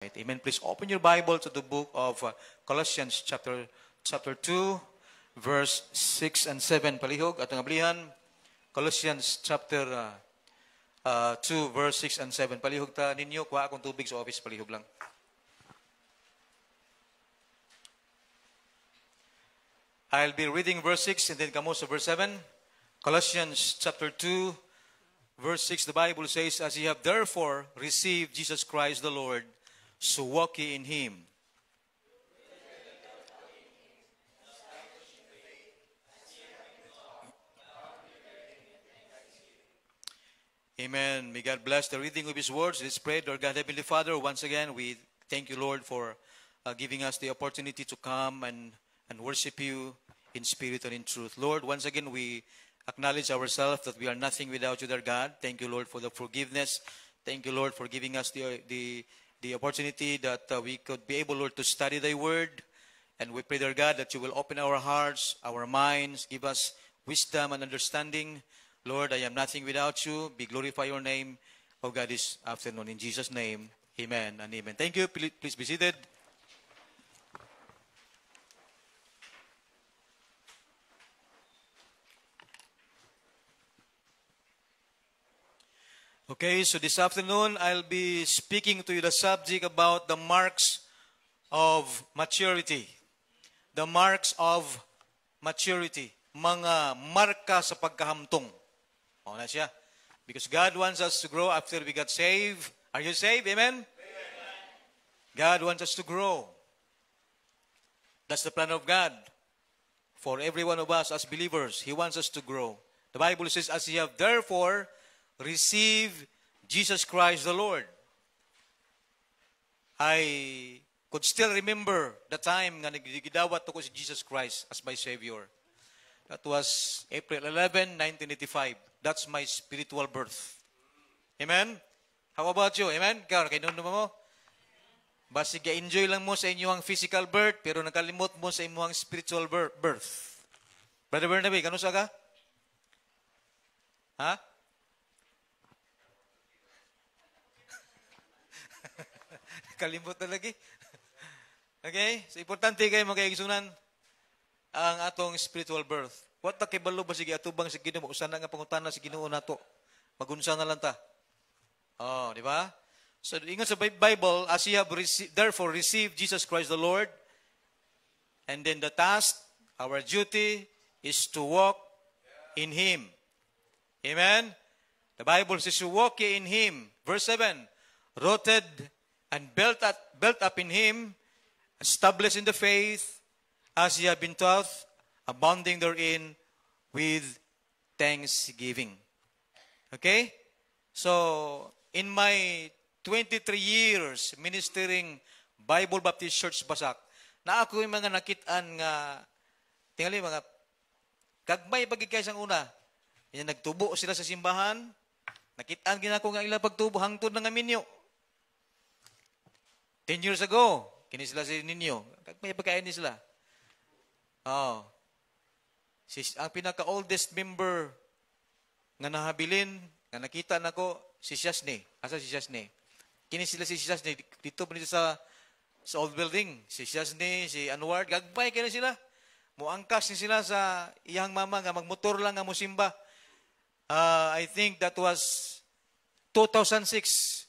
Right. Amen. Please open your Bible to the book of Colossians chapter 2, verse 6 and 7. Palihog atong ablihan. Colossians chapter 2, verse 6 and 7. Palihog ta ninyo. Kuha akong tubig sa office. Palihog lang. I'll be reading verse 6 and then kamo sa verse 7. Colossians chapter 2, verse 6. The Bible says, "As ye have therefore received Jesus Christ the Lord, so walk ye in Him." Amen. May God bless the reading of His words. Let's pray. Lord God, Heavenly Father, once again, we thank you, Lord, for giving us the opportunity to come and worship you in spirit and in truth. Lord, once again, we acknowledge ourselves that we are nothing without you, dear God. Thank you, Lord, for the forgiveness. Thank you, Lord, for giving us the opportunity that we could be able, Lord, to study thy word. And we pray, dear God, that you will open our hearts, our minds, give us wisdom and understanding. Lord, I am nothing without you. Be glorify your name, O God, this afternoon. In Jesus' name, amen and amen. Thank you. Please be seated. Okay, so this afternoon, I'll be speaking to you the subject about the marks of maturity. The marks of maturity. Mga marka sa pagkahamtong. O na siya. Because God wants us to grow after we got saved. Are you saved? Amen? Amen. God wants us to grow. That's the plan of God. For every one of us as believers, He wants us to grow. The Bible says, "As ye have therefore receive Jesus Christ the Lord." I could still remember the time nga nagidawat ako si Jesus Christ as my Savior. That was April 11, 1985. That's my spiritual birth. Amen? How about you? Amen? Kaya kinunod mo? Basig enjoy lang mo sa inyong physical birth, pero nakalimot mo sa inyong spiritual birth. Brother Bernabe, kano sa ka? Ha? Kalimot na lagi. Okay? So, importante kayo mga kaigsunan ang atong spiritual birth. What na kibalo ba sige atubang sa Ginoo? Usan na nga pangutana sa Ginoo nato. Magunsa na lang ta. Oh, di ba? So, ingon sa Bible, "As ye have therefore received Jesus Christ the Lord," and then the task, our duty, is to walk in Him. Amen? The Bible says to walk ye in Him. Verse 7, "Rooted and built up in Him, established in the faith, as ye have been taught, abounding therein with thanksgiving." Okay? So, in my 23 years ministering Bible Baptist Church Basak, na ako yung mga nakitaan nga, tingali mga, kagmay pagkikay sang una, yan nagtubo sila sa simbahan, nakitaan ginako nga ilang pagtubo, hangtod na nga minyo. 10 years ago, kini sila si ninyo. May pagkain ni sila. Oh. Ang pinaka-oldest member nga nahabilin, nga nakita nako si Shasne. Asa si Shasne? Kini sila si Shasne. Dito pa nito sa old building. Si Shasne, si Anwar. Gagbay kaya sila. Muangkas ni sila sa iyang mama nga magmotor lang nga musimba. I think that was 2006.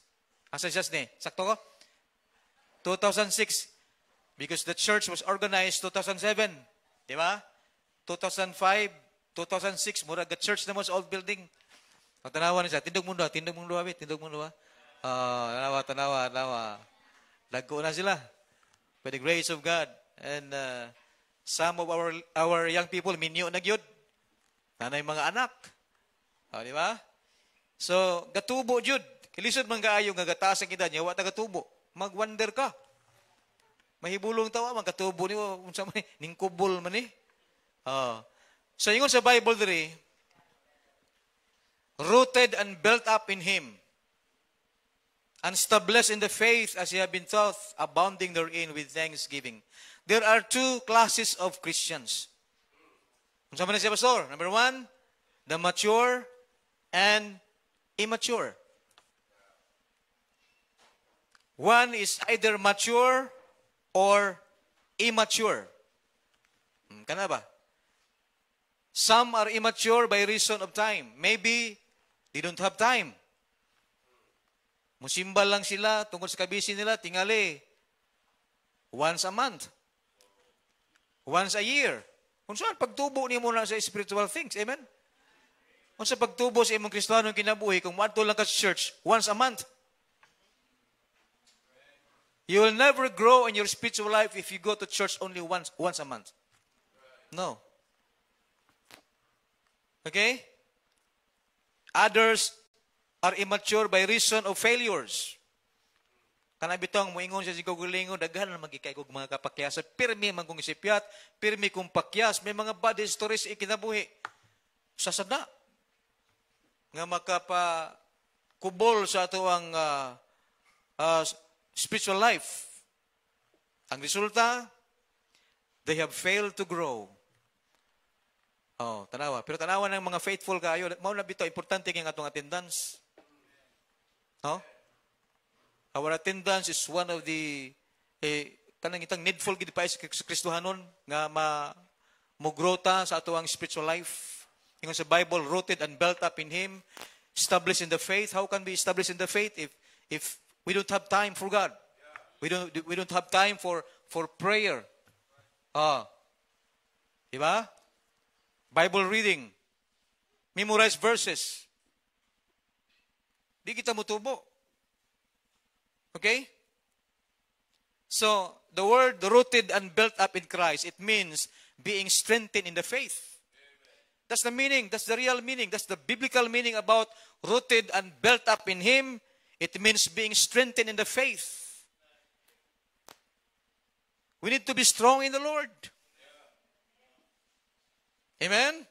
Asa si Shasne? Sakto ko? 2006, because the church was organized 2007, di ba? 2005, 2006, mura the church naman sa old building. Tanawa niya, tindog mundo, abit, tindog mundo, tanawa. Lago na sila, by the grace of God. And some of our young people, minyo na gyud, nanay mga anak. Di ba? So, gatubo jud. Kilisod man kaayo nga gataas ang edad niya, wa ta gatubo. Mag-wonder ka. Mahibulong tawa, magkatubo ni unsa man ningkubol man ni. So ingon sa Bible diri, "Rooted and built up in Him, and established in the faith as ye have been taught, abounding therein with thanksgiving." There are two classes of Christians. Unsa man siya, pastor? Number 1, the mature and immature. One is either mature or immature. Kana ba? Some are immature by reason of time. Maybe they don't have time. Musimbal lang sila tungkol sa kabisi nila, tingali. Once a month. Once a year. Kung saan pagtubo niyo muna sa spiritual things. Amen? Kung sa pagtubo sa imong Kristiyanong kinabuhi, kung maadto lang ka sa church, once a month. You will never grow in your spiritual life if you go to church only once a month. No. Okay? Others are immature by reason of failures. Kana bitong moingon siya siguro lingon daghan na magikay kog mga kapakyas. Pirmi man kong isipyat, pirmi kong pakyas, may mga bad stories ikinabuhi. Sasada nga makapa kubol sa ato ang spiritual life. Ang resulta, they have failed to grow. Oh, tanawa. Pero tanawa ng mga faithful kayo, mao na bitaw importante kay atong attendance. No? Our attendance is one of the kanang itang needful gid pa sa Kristohanon nga mugrota sa ato ang spiritual life. Ingon sa Bible, rooted and built up in Him, established in the faith. How can we establish in the faith if we don't have time for God? We don't have time for prayer. Diba? Bible reading. Memorize verses. Di kita mutubo. Okay? So, the word rooted and built up in Christ, it means being strengthened in the faith. That's the meaning. That's the real meaning. That's the biblical meaning about rooted and built up in Him. It means being strengthened in the faith. We need to be strong in the Lord. Amen?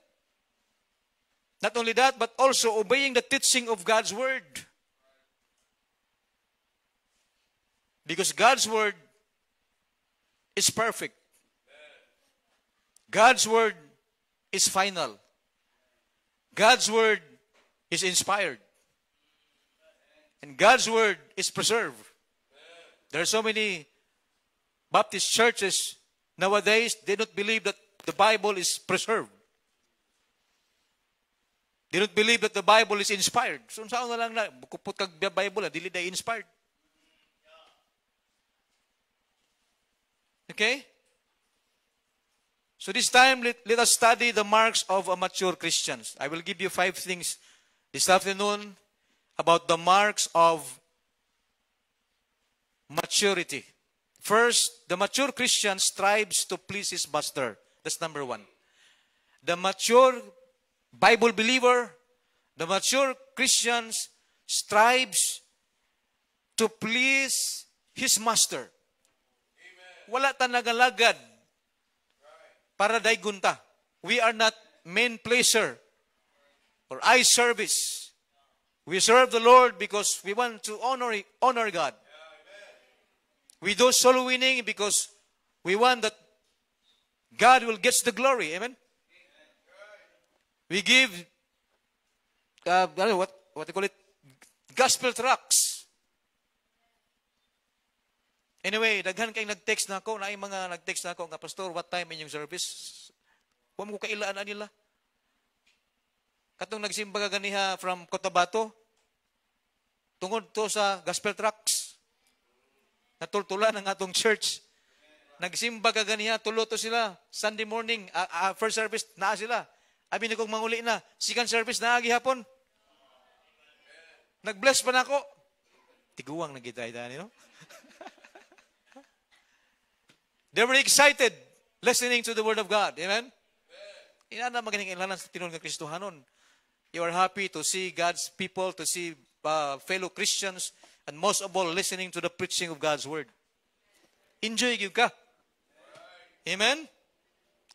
Not only that, but also obeying the teaching of God's Word. Because God's Word is perfect. God's Word is final. God's Word is inspired. And God's Word is preserved. There are so many Baptist churches nowadays, they don't believe that the Bible is preserved. They don't believe that the Bible is inspired. So, saan na lang na, kupot kag Bible, dili na inspired. Okay? So this time, let us study the marks of a mature Christian. I will give you 5 things this afternoon about the marks of maturity. First, the mature Christian strives to please his master. That's number 1. The mature Bible believer, the mature Christian strives to please his master. Wala ta nagalagad para daygunta. We are not main pleasure or eye service. We serve the Lord because we want to honor God. We do soul winning because we want that God will get the glory. Amen? We give, what they call it, gospel tracts. Anyway, daghan kayong nag-text na ako, naay mga nag-text na ako, nga pastor, what time in yung service? Huwag mo kailaan na nila. Katong nagsimba ka ganiha from Cotabato, tungod to sa gospel tracts, natultulan ng atong church. Nagsimba ka ganiha, tulo to sila, Sunday morning, first service, naa sila. Abi na kong manguli na, second service na agi hapon. Nag-bless pa na ako. Tiguang na kita, no? They were excited listening to the Word of God. Amen? Inana maganing ilanan sa tinulong ng Kristohanon. You are happy to see God's people, to see fellow Christians, and most of all, listening to the preaching of God's Word. Enjoy you ka. Amen?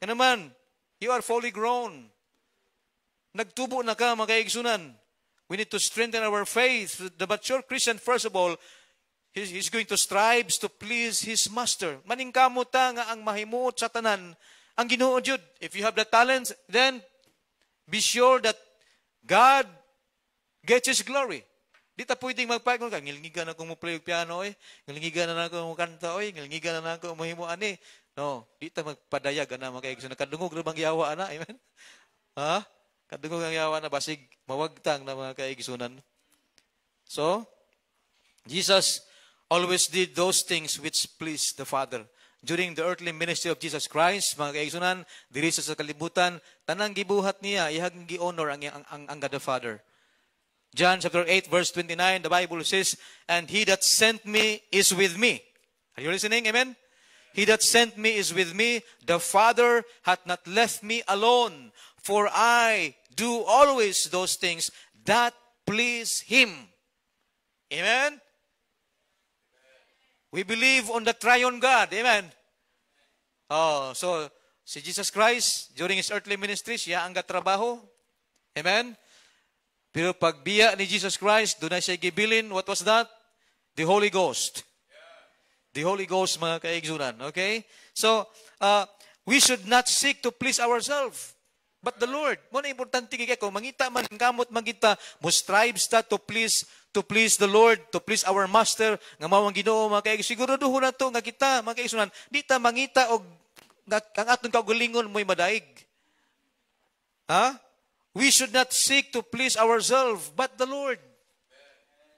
And naman, you are fully grown. Nagtubo na ka, mga kaigsunan. We need to strengthen our faith. The mature Christian, first of all, he's going to strive to please his master. Maningkamo ta nga ang mahimuot sa tanan ang Ginoo jud. If you have the talents, then be sure that God gets His glory. Di ta pwedeng magpagod ka, ngilngigan na kung mo play piano, ngilngigan na ako mo kanta, ngilngigan na ako mahimo ani. No, di ta magpadayag na makaigsunan. Kadungog na bang yawa na, amen? Ha? Kadungog ang yawa na, basig mawagtang na mga kaigsunan. So, Jesus always did those things which pleased the Father. During the earthly ministry of Jesus Christ, mga kaigsunan, diri sa kalibutan, tanang gibuhat niya, ihang gi-honor ang God the Father. John chapter 8, verse 29, the Bible says, and he that sent me is with me. Are you listening? Amen? He that sent me is with me. The Father hath not left me alone, for I do always those things that please him. Amen? We believe on the triune God. Amen? Oh, so, si Jesus Christ, during his earthly ministry, siya ang gatrabaho. Amen? Pero pagbiya ni Jesus Christ, doon na siya gibilin. What was that? The Holy Ghost. The Holy Ghost, mga kaigsunan. Okay? So, we should not seek to please ourselves, but the Lord. Muna importante kaya kung mangita man kamot magita, mo strives ta to please the Lord, to please our Master, nga mawang Ginoo, mga kaigsunan. Siguraduho na to nga kita, mga kaigsunan, di ta mangita og ang aton kaugalingon mo'y madaig. Ha? We should not seek to please ourselves, but the Lord.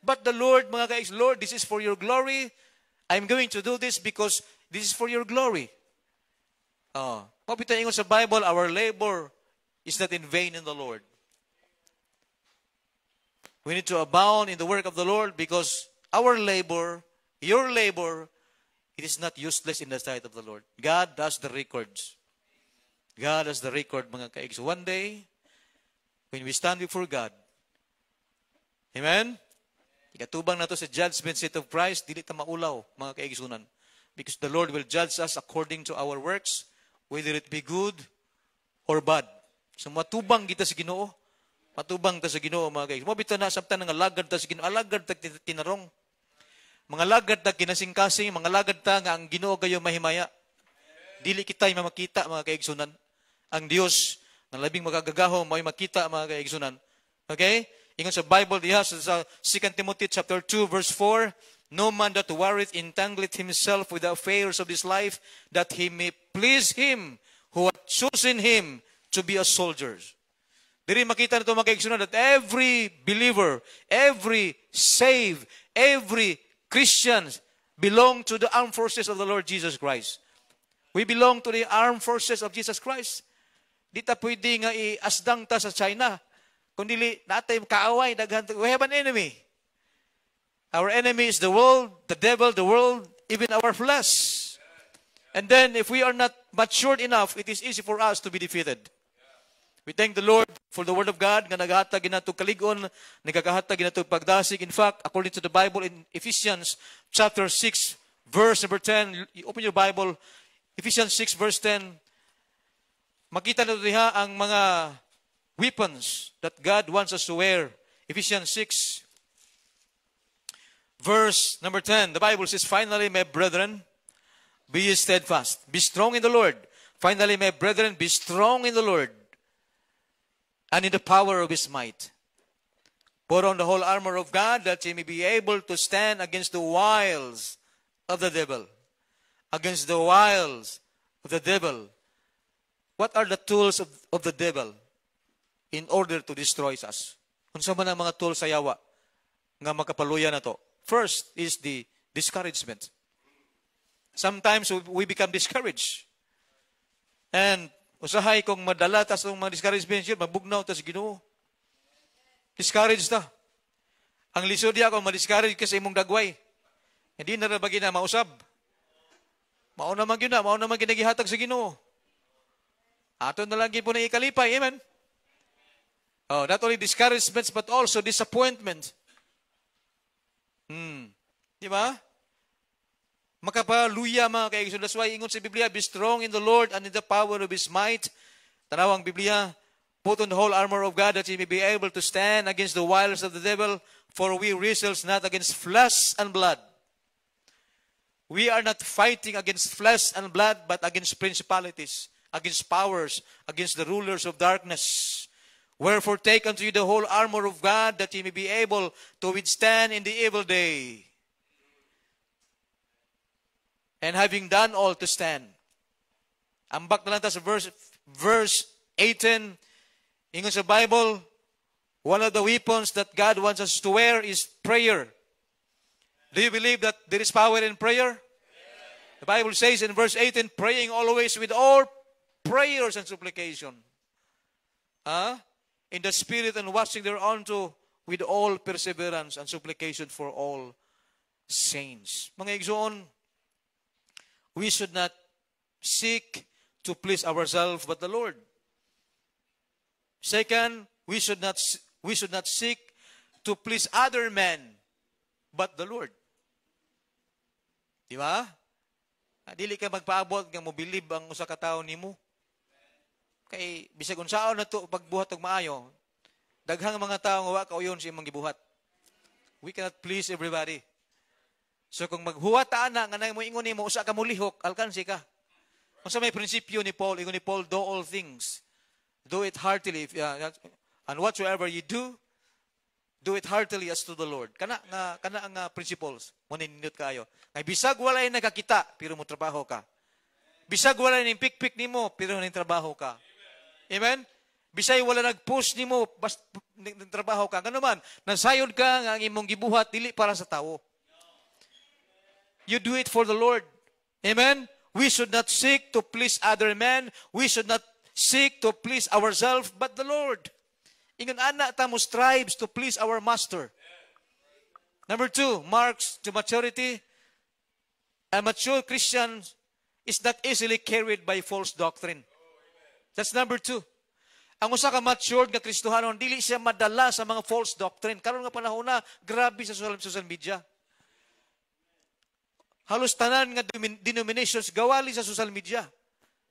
But the Lord, mga kaigs, Lord, this is for your glory. I'm going to do this because this is for your glory. Mabitayin ko sa Bible, our labor is not in vain in the Lord. We need to abound in the work of the Lord because our labor, your labor, it is not useless in the sight of the Lord. God does the records. God does the record, mga kaigs. One day, when we stand before God, amen? Ikatubang na to sa judgment seat of Christ, dili ta maulaw, mga kaigsunan. Because the Lord will judge us according to our works, whether it be good or bad. So matubang kita sa Ginoo. Matubang ta sa Ginoo, mga kaigsunan. Mabita na, samtang nga lagad ta sa Ginoo. Alagad ta tinarong. Mga lagad ta kinasing-kasing, mga lagad ta nga ang Ginoo kayo mahimaya. Dili kita'y mamakita, mga kaigsunan. Ang Diyos, ang labing magagagaho, may makita, mga kaigsunan. Okay? Ingon sa Bible diha sa 2 Timothy chapter 2 verse 4, no man that worrieth entangleth himself with the affairs of this life, that he may please him who hath chosen him to be a soldier. Diri makita nito, mga kaigsunan, that every believer, every saved, every Christian belong to the armed forces of the Lord Jesus Christ. We belong to the armed forces of Jesus Christ. Di ta pwede nga iasdang ta sa China. Kung dili natay kaaway, daghan. We have an enemy. Our enemy is the world, the devil, the world, even our flesh. And then if we are not matured enough, it is easy for us to be defeated. We thank the Lord for the Word of God, nga naghatag ginato kaligon, nagkakahatag ginato pagdasig. In fact, according to the Bible in Ephesians chapter 6, verse number 10, you open your Bible, Ephesians 6, verse 10, makita na diha ang mga weapons that God wants us to wear. Ephesians 6, verse number 10. The Bible says, finally, my brethren, be ye steadfast. Be strong in the Lord. Finally, my brethren, be strong in the Lord and in the power of His might. Put on the whole armor of God, that ye may be able to stand against the wiles of the devil. Against the wiles of the devil. What are the tools of the devil in order to destroy us? Unsa man ang mga tools sa yawa nga makapaluya na to? First is the discouragement. Sometimes we become discouraged. And usahay kung madala ta sa mga discouragement, mabugnaw ta sa Ginoo. Discouraged ta. Ang lisod diya kung ma-discourage ka sa imong dagway. Hindi na rabagi na mausab. Mauna man ginagihatag sa Ginoo. Ato na lang po na ikalipay. Amen? Oh, not only discouragements, but also disappointment. Di ba? Makapaluya, mga kaigsoon. That's why ingon sa Biblia, be strong in the Lord and in the power of His might. Tanawang Biblia, put on the whole armor of God, that ye may be able to stand against the wiles of the devil, for we wrestles not against flesh and blood. We are not fighting against flesh and blood, but against principalities, against powers, against the rulers of darkness. Wherefore take unto you the whole armor of God, that ye may be able to withstand in the evil day. And having done all, to stand. Ambak na lang ta sa verse 18. Ingon sa Bible, one of the weapons that God wants us to wear is prayer. Do you believe that there is power in prayer? The Bible says in verse 18, praying always with all prayers and supplication. In the Spirit, and watching thereunto with all perseverance and supplication for all saints. Mga igsoon, we should not seek to please ourselves but the Lord. Second, we should not seek to please other men but the Lord. Di ba? Dili ka magpaabot nga mobilib ang usa ka tawo nimo. Kay bisag unsaon na to pagbuhat og maayo, daghang mga tawo nga wa kauyon sa imong gibuhat. We cannot please everybody. So kung maghuwat ta ana nga nay mo ingon nimo usa ka mo lihok, alkansi ka. Unsa may prinsipyo ni Paul? Ingon ni Paul, do all things, do it heartily, and whatsoever you do it heartily as to the Lord. Kana ang principles mo ninindot kayo. Ngay bisag walay nakakita pero mo trabaho ka. Bisag walay ning pikpik nimo pero ning trabaho ka. Amen? Bisay wala nag-post nimo basta trabaho ka. Ngano man, nasayod ka nga ang imong gibuhat dili para sa tawo. You do it for the Lord. Amen? We should not seek to please other men. We should not seek to please ourselves but the Lord. Ingon ana ta mo strives to please our master. Number 2, marks to maturity. A mature Christian is not easily carried by false doctrine. That's number 2. Ang usa ka matured nga Kristohanon, dili siya madala sa mga false doctrine. Karon nga panahon na, grabe sa social media. Halos tanan nga denominations gawali sa social media.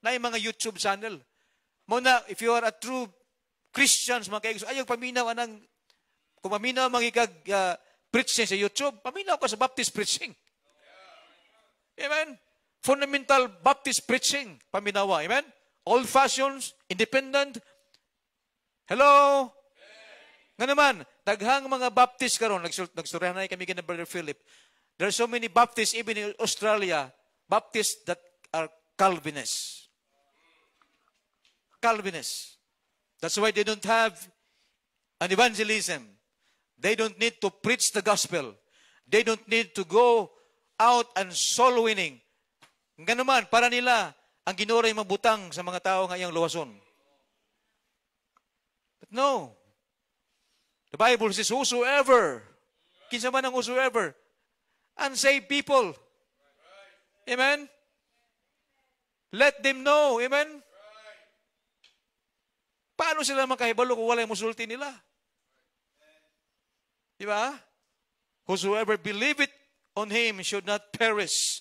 Na yung mga YouTube channel. Muna, if you are a true Christians, mga kaigos, ayaw paminaw anang, kung paminaw mga preaching sa YouTube, paminaw ka sa Baptist preaching. Amen? Fundamental Baptist preaching, paminawa. Amen? Old fashions, independent. Hello? Nga naman, daghang mga Baptist karon nagstoryahan na kami kina Brother Philip. There are so many Baptists even in Australia, Baptists that are Calvinists. Calvinists. That's why they don't have an evangelism. They don't need to preach the gospel. They don't need to go out and soul winning. Nga naman, para nila, ang Ginoo ay mabutang sa mga tao nga iyang luwason. But no. The Bible says, whosoever, kinsa man ang whosoever, unsaved people. Amen? Let them know. Amen? Paano sila makahibalo kung wala yung musulti nila? Diba? Whosoever believeth on Him should not perish,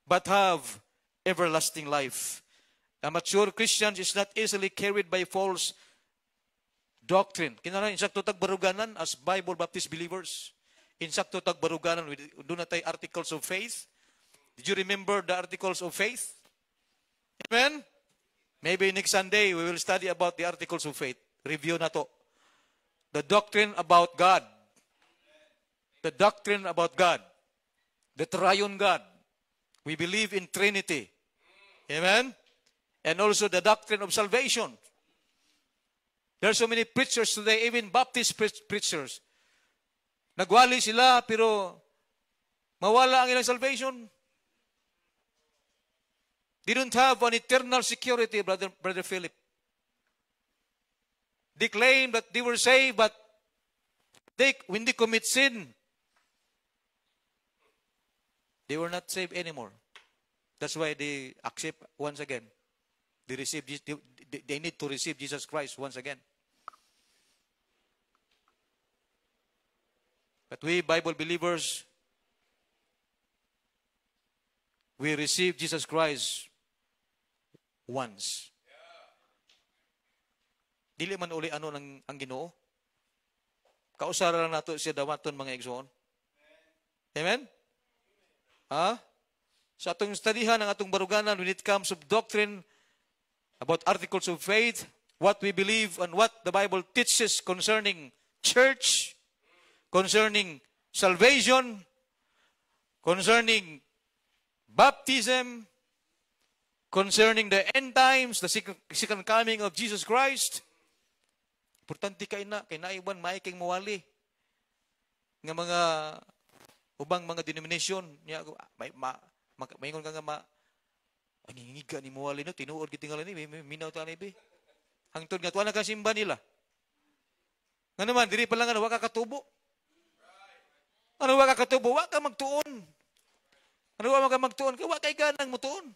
but have everlasting life. A mature Christian is not easily carried by false doctrine. Kinala, insakto tagbaruganan as Bible Baptist believers. Insakto tagbaruganan, doon na tayo articles of faith. Did you remember the articles of faith? Amen? Maybe next Sunday, we will study about the articles of faith. Review na to. The doctrine about God. The doctrine about God. The triune God. We believe in Trinity. Amen? And also the doctrine of salvation. There are so many preachers today, even Baptist preachers. Nagwali sila, pero mawala ang ilang salvation. They don't have an eternal security, Brother Philip. They claim that they were saved, but when they commit sin, they were not saved anymore. That's why they accept once again. They need to receive Jesus Christ once again. But we Bible believers, we receive Jesus Christ once. Dili man uli ano ang Ginoo. Kausara lang nato siya dawaton mga igsoon. Amen? Sa atong studyhan ang atong baruganan when it comes of doctrine about articles of faith, what we believe and what the Bible teaches concerning church, concerning salvation, concerning baptism, concerning the end times, the second coming of Jesus Christ. Importante kay naiban maiking mawali nga mga ubang mga denomination niya maingon ka nga ang hingiga ni mawali no tinuod gid tingali ni minaw ta ni be. Hangtod nga tuwa na kasimba nila. Nga naman diri pa lang wa ka katubo. Ano wa ka katubo, wa ka magtuon. Ano wa ka magtuon, wa kay ganang mutuon.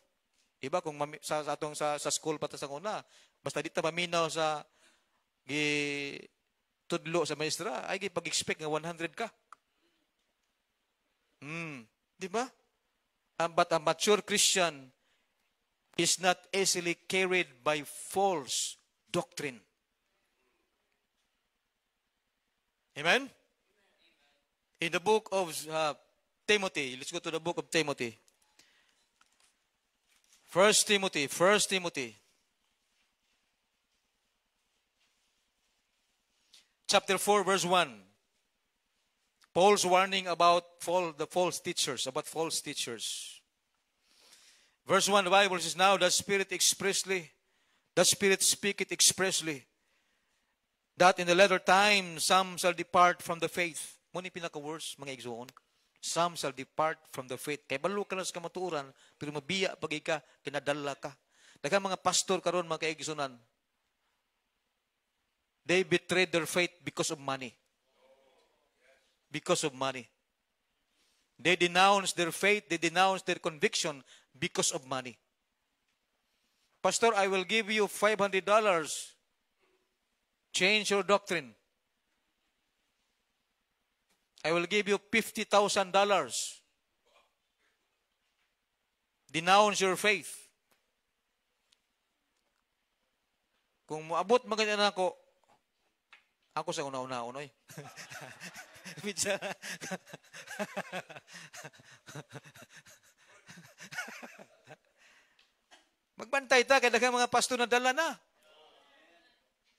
Diba kung sa atong sa school pa ta sa una, basta di ta paminaw sa tudlo sa maestra, ay pag-expect nga 100 ka. Diba? But a mature Christian is not easily carried by false doctrine. Amen? In the book of Timothy, let's go to the book of Timothy. 1 Timothy. Chapter 4, verse 1. Paul's warning about the false teachers, Verse 1, the Bible says, now the Spirit speaketh expressly, that in the latter time some shall depart from the faith. Muna pinaka-words, mga igsoon. Some shall depart from the faith. Kaya balo ka lang sa kamaturan, pero mabiya pag ka, kinadala ka. Daghang mga pastor karon mga kaigsunan, they betrayed their faith because of money. Because of money. They denounced their faith, they denounced their conviction because of money. Pastor, I will give you $500. Change your doctrine. I will give you $50,000. Denounce your faith. Kung moabot maganda ako sa una-una, magbantay ta, kaya daghang mga pastor na dala na.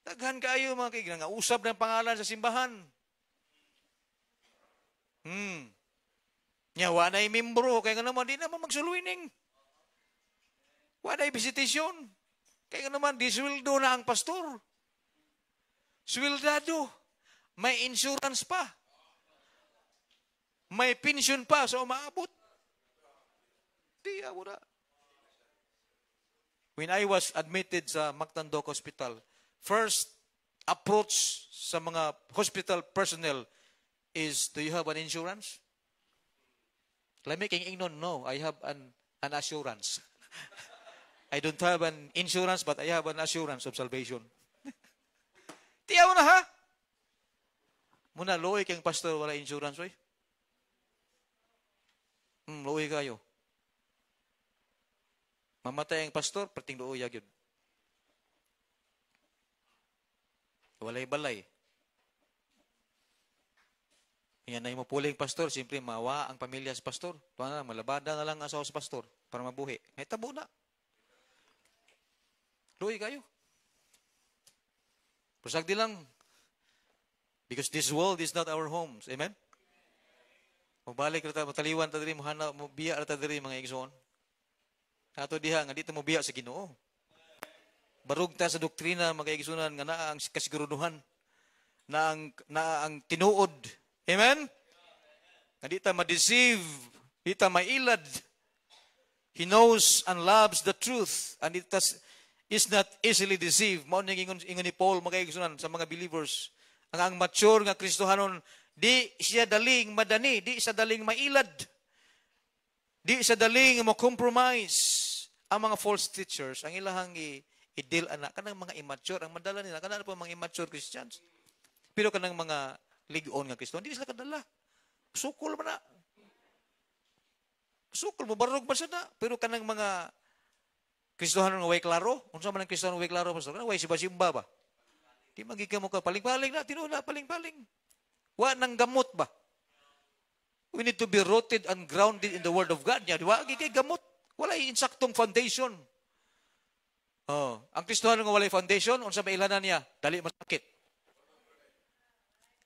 Daghan kayo mga kaibigan, nga usab ng pangalan sa simbahan. Wa na'y membro, kaya nga naman, di naman magsuluining. Wa na'y visitation. Kaya nga naman, di sweldo na ang pastor. Sweldado. May insurance pa. May pension pa sa umaabot. Di ako na. When I was admitted sa Mactandoc Hospital, first approach sa mga hospital personnel is, do you have an insurance? Let me ignon, no, I have an assurance. I don't have an insurance, but I have an assurance of salvation. Tiyaw na ha? Muna, loy kang pastor, wala insurance, oy. Loy kayo. Mamatay ang pastor, perting loy yun. Walay-balay. Yan na yung mapuling pastor, siyempre mawa ang pamilya sa pastor. Tuwa na, malabada na lang ang asawa sa pastor para mabuhi. May tabo na. Loy kayo. Pasagdi lang. Because this world is not our homes. Amen? Mabalik na tayo, mataliwan tayo diri, mabiya na tayo diri, mga igsoon. Ato diha, nga dito mabiya sa Ginoo. Barug ta sa doktrina, mga igsunan, nga naa ang kasiguruduhan, na ang tinuod. Amen? Nga di ta ma-deceive, di ta mailad. He knows and loves the truth, and it is not easily deceived. Mao ning ingon ni Paul, mga igsunan, sa mga believers. Ang mature nga Kristohanon, di siya daling madani, di siya daling mailad, di siya daling mo-compromise. Ang mga false teachers, ang ilahang i-deal anak, kanang mga immature, ang madala nila, kanang po mga immature Christians. Pero kanang mga ligon nga Kristohan, di sila kadala. Sukol ba na? Sukol mo, barog ba siya na? Pero kanang mga Kristohanon nga way klaro, unsa man ang Kristohanon way klaro, pastor, way simba-simba ba? Di magiging mo ka, paling-paling na, tinula, paling-paling. Wa nang gamot ba? We need to be rooted and grounded in the Word of God. Di ba? Gigay gamot. Wala insaktong foundation. Oh, ang Kristohanon nga walay foundation, unsa mailanan niya? Dali masakit.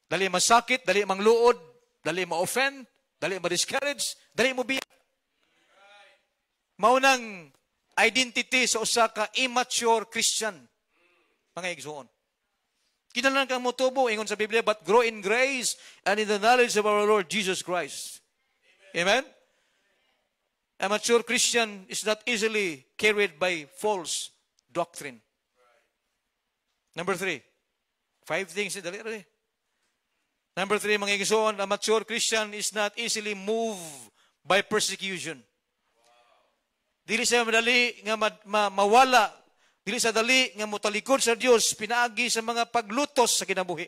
Dali masakit, dali mangluod, dali ma-offend, dali ma-discourage, dali mo biya. Maunang identity sa usa ka immature Christian. Mga igsoon. Kinahanglan kang motubo ingon sa Biblia, but grow in grace and in the knowledge of our Lord Jesus Christ. Amen? A mature Christian is not easily carried by false doctrine. Number 3. 5 things. Dali. Number 3, mga igsoon, a mature Christian is not easily moved by persecution. Dili siya madali nga mawala. Dili sa dali nga motalikod sa Dios pinaagi sa mga paglutos sa kinabuhi.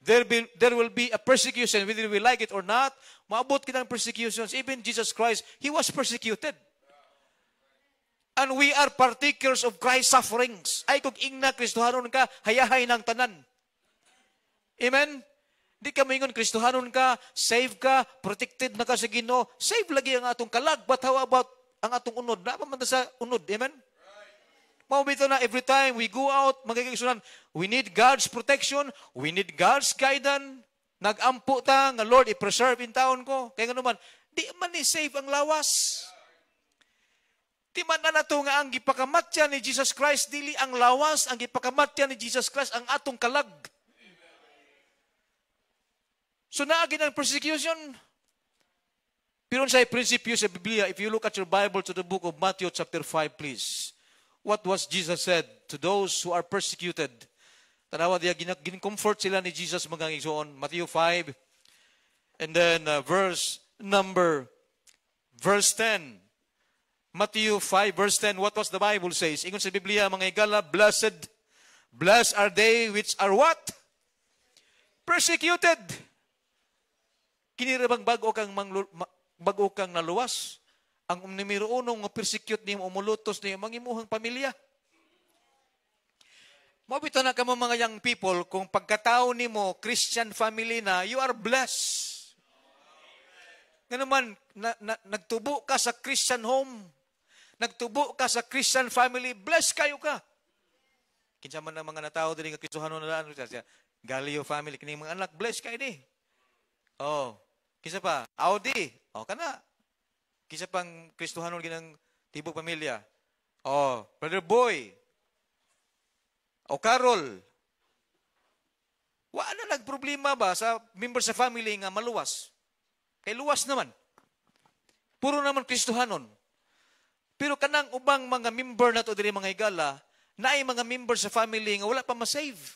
There will be a persecution whether we like it or not. Maabot kinang persecutions. Even Jesus Christ, He was persecuted. And we are partakers of Christ's sufferings. Ay kung ingna Kristohanon ka, hayahay ng tanan. Amen? Di ka maingon Kristohanon ka, save ka, protected na ka sa Ginoo. Save lagi ang atong kalag. But how about ang atong unod? Napaman sa unod. Amen? Mabito na every time we go out, magkikisunan, we need God's protection, we need God's guidance. Nag-ampo ta, nga Lord, i-preserve in taon ko. Kaya nga naman, di man ni-save ang lawas. Di man na nato nga ang gipakamatya ni Jesus Christ, dili ang lawas, ang gipakamatya ni Jesus Christ, ang atong kalag. So naagin ang persecution. Pero sa prinsipyo sa Biblia, if you look at your Bible to the book of Matthew chapter 5, please. What was Jesus said to those who are persecuted? Tanawa diya, gin-comfort sila ni Jesus mga igsoon. Matthew 5, and then verse 10. Matthew 5, verse 10, what was the Bible says? Ingon sa Biblia, mga igala, blessed are they which are what? Persecuted. Kinira bang bago kang naluwas? Ang numero 1 nga persecute niyo, umulutos niyo, mangimuhang pamilya. Mabito na ka mga young people, kung pagkatao nimo Christian family na, you are blessed. Nga naman, nagtubo ka sa Christian home, nagtubo ka sa Christian family, blessed kayo ka. Kinsa man ang mga natao din nga Kristohanon na ano siya, Galileo family, kining mga anak, blessed kayo di. Oh, kinsa pa? Audi. Oh, kana. Kisa pang Kristohanon ginang tibok pamilya. Oh, Brother Boy. O Carol. Wala nagproblema ba sa member sa family nga maluwas? Kay luwas naman. Puro naman Kristohanon. Pero kanang ubang mga member na to diri mga higala, naay mga member sa family nga wala pa ma-save.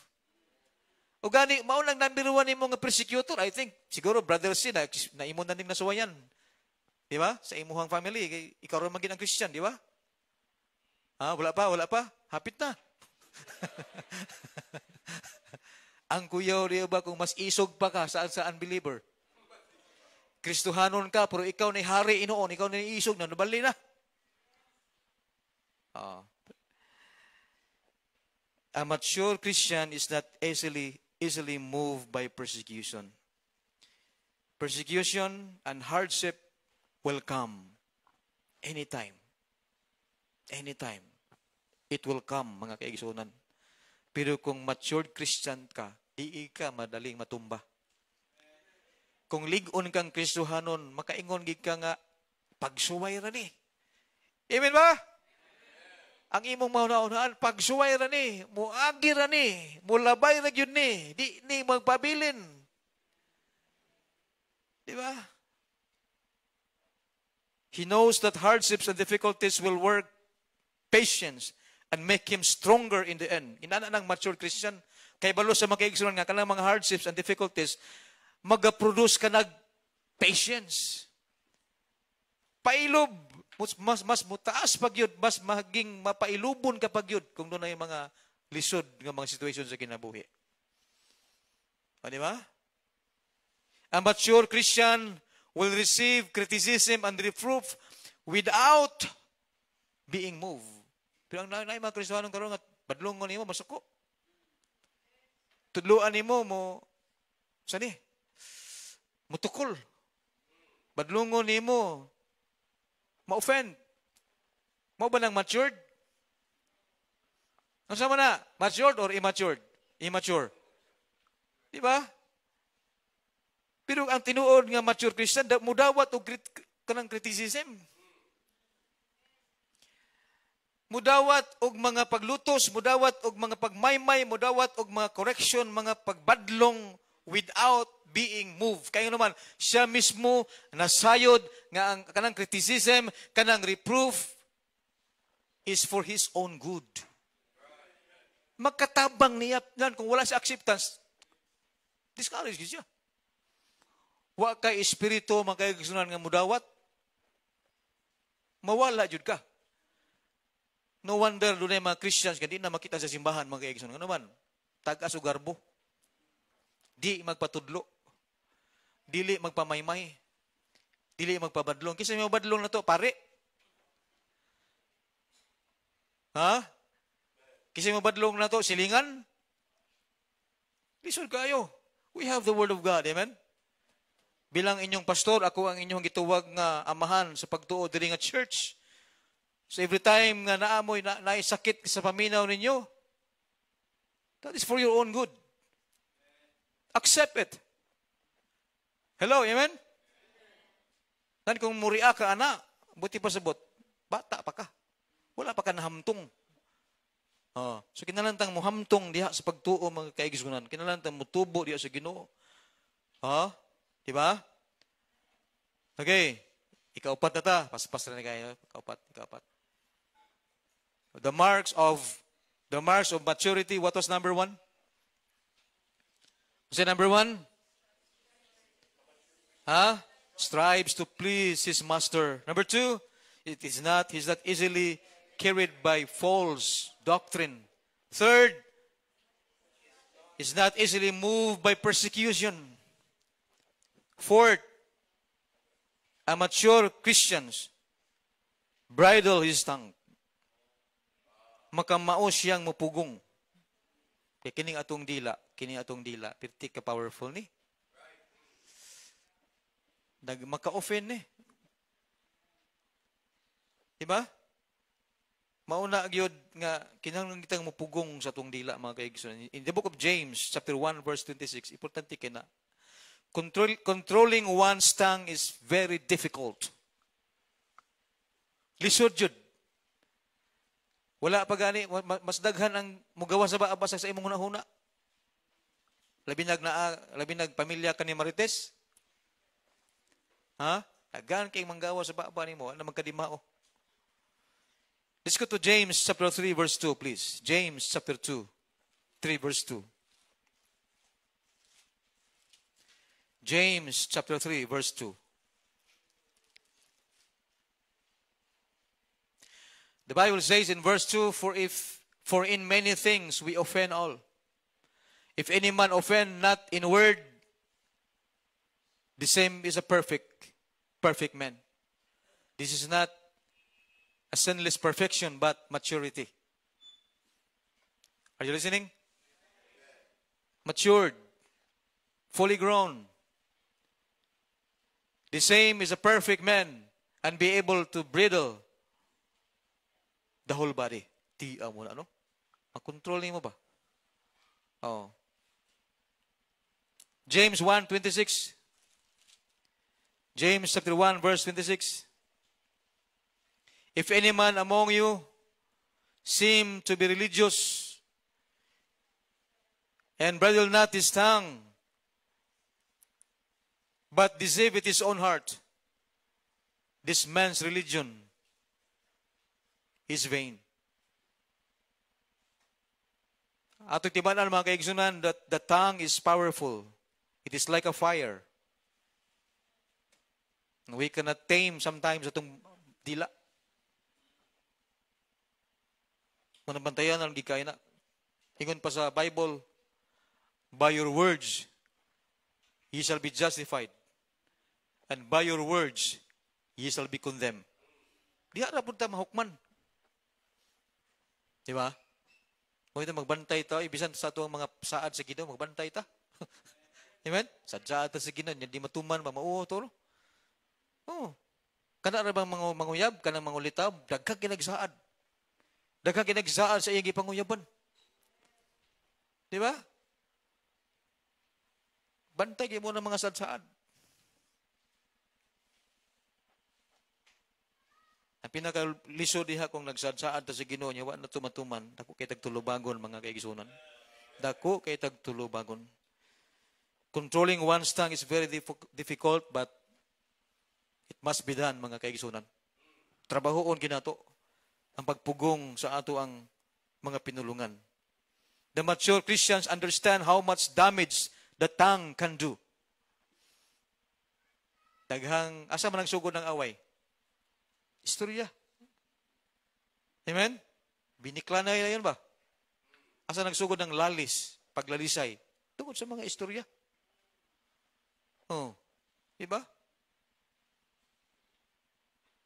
O gani, maulang nambiruan ni mga persecutor, I think, siguro Brother C, na imo na ning nasuwayan. Di ba? Sa imuhang family, ikaw rin maging ang Christian, di ba? Wala pa. Hapit na. Ang kuyaw, di ba, kung mas isog pa ka sa unbeliever. Kristohanon ka, pero ikaw na hari inoon, ikaw na isog na, nabali na. A mature Christian is not easily moved by persecution. Persecution and hardship will come anytime. Anytime. It will come, mga kaigsunan. Pero kung matured Christian ka, di ka madaling matumba. Kung ligon kang Kristohanon, makaingon gid ka nga, pagsuway ra ni. Amen ba? Ang imong mauna-unaan, pagsuway ra ni, muagi ra ni, mulabay ra gyud ni, di ni magpabilin. Di ba? He knows that hardships and difficulties will work patience and make him stronger in the end. Inana ng mature Christian, kay balo sa mga kaigsunan nga, kanang mga hardships and difficulties, mag-produce ka nag patience. Pailob, mas mutaas pag yun, mas maging mapailubon ka pag yun, kung doon na yung mga lisod ng mga situation sa kinabuhi. O, di ba? A mature Christian will receive criticism and reproof without being moved. Pero ang naay mga Kristohanon karon nga badlongon nimo masuko. Tudluan nimo mo sani? Mutukol. Badlongon nimo ma-offend. Mao ba nang matured? Ano sama na? Matured or immature? Immature. Di ba? Pero ang tinuod nga mature Christian, mudawat o kanang criticism. Mudawat og mga paglutos, mudawat og mga pagmaymay, mudawat og mga correction, mga pagbadlong without being moved. Kayo naman, siya mismo nasayod nga ang kanang criticism, kanang reproof is for his own good. Magkatabang niya kung wala siya acceptance, discourage siya. Wa kay espiritu magkaygusunan nga mudawat, mawala jud ka. No wonder dunay mga Christians nga di na makita sa simbahan mga kaygusunan. Ano man? Tagas o garbo. Di magpatudlo. Dili magpamaymay. Dili magpabadlong. Kinsa may badlong na to, pare? Ha? Kinsa may badlong na to, silingan? Lisod kayo. We have the Word of God. Amen? Bilang inyong pastor, ako ang inyong gituwag nga amahan sa pagtuo diri nga church. So every time nga naamoy, naisakit sa paminaw ninyo, that is for your own good. Accept it. Hello, amen? Nan kung muria ka, ana, buti pa sabot, bata pa ka. Wala pa ka nahamtong. So kinalantang muhamtong diha sa pagtuo mga kaigsunan. Kinalantang mutubo diha sa Ginoo. Diba? Okay. Ikaupat na ta. Pas-pas na kayo. Ikaupat. The marks of maturity. What was number 1? Was it number 1? Strives to please his master. Number 2, he's not easily carried by false doctrine. Third, he's not easily moved by persecution. Fourth, a mature Christians bridle his tongue. Makamao siyang mupugong. Kaya kining atong dila, pirti ka powerful ni. Maka-offend ni. Diba? Mauna gyud nga kinahanglan kitang mupugong sa atong dila mga kaigsunan. In the book of James, chapter 1, verse 26, importante kay na controlling one's tongue is very difficult. Lisod jud. Wala pa gani, mas daghan ang mugawa sa baabasa sa imong hunahuna. Labi nag pamilya ka ni Marites. Daghan kay manggawa sa baaba nimo, ana magkadimao. Let's go to James chapter 3 verse 2, please. James chapter 3 verse 2. James chapter 3 verse 2. The Bible says in verse 2, for in many things we offend all. If any man offend not in word, the same is a perfect man. This is not a sinless perfection, but maturity. Are you listening? Matured, fully grown. The same is a perfect man and be able to bridle the whole body. Tiya mo na, ano? Makontrolling mo ba? James 1:26. James chapter 1 verse 26. If any man among you seem to be religious and bridle not his tongue, but deceiveth his own heart, this man's religion is vain. Ato tibanan mga kaigsunan that the tongue is powerful. It is like a fire. We cannot tame sometimes atong dila. Manabantayan ang gikay na. Ingon pa sa Bible, by your words, ye shall be justified. And by your words, ye shall be condemned. Diha ra pud ta mahukman. Di ba? Kung ito magbantay ta, ibisan sa ito mga saad sa Ginoo, magbantay ta. Amen? Sadya ta sa Ginoo, hindi matuman, mamauho to. Kana ra bang manguyab, kanang mangulitaw, daghang kinagsaad. Daghang kinagsaad sa iyang gipanguyaban. Di ba? Bantay kayo mo ng mga sadsaad. Ang pinakaliso diha kung nagsadsaad ta sa Ginoo niya, wa na tumatuman, dako kay tagtulubagon mga kaigsunan. Dako kay tagtulubagon. Controlling one's tongue is very difficult, but it must be done, mga kaigsunan. Trabahoon kinato ang pagpugong sa ato ang mga pinulungan. The mature Christians understand how much damage the tongue can do. Daghang, asa man ang sugod ng away? Istorya. Amen? Binikla na yun ba? Asa nagsugod ng lalis, paglalisay? Tungkol sa mga istorya. Oh, diba?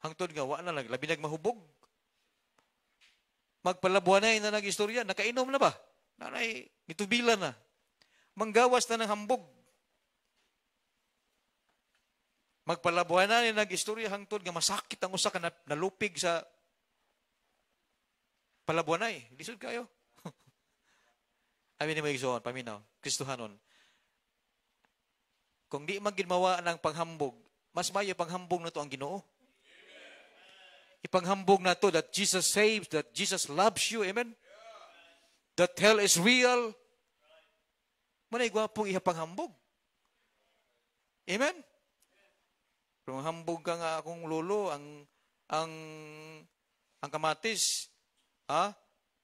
Hangtod nga, wa na lang, labi nagmahubog. Magpalabuan na nag-istorya, nakainom na ba? Nanay, mitubila na. Manggawas na ng hambog. Magpalabuan na nag-istorya hangtod nga masakit ang usa ka nalupig sa palabuan na. Lisod kayo. Amin ni Maigsoon, paminaw, Kristohanon. Kung di magginmawa ng panghambog, mas mayo panghambog na to ang Ginoo. Ipanghambog na to that Jesus saves, that Jesus loves you. Amen? That hell is real. Manay gwapong ihapanghambog. Amen? Kung hambog ka nga akong lolo, ang kamatis,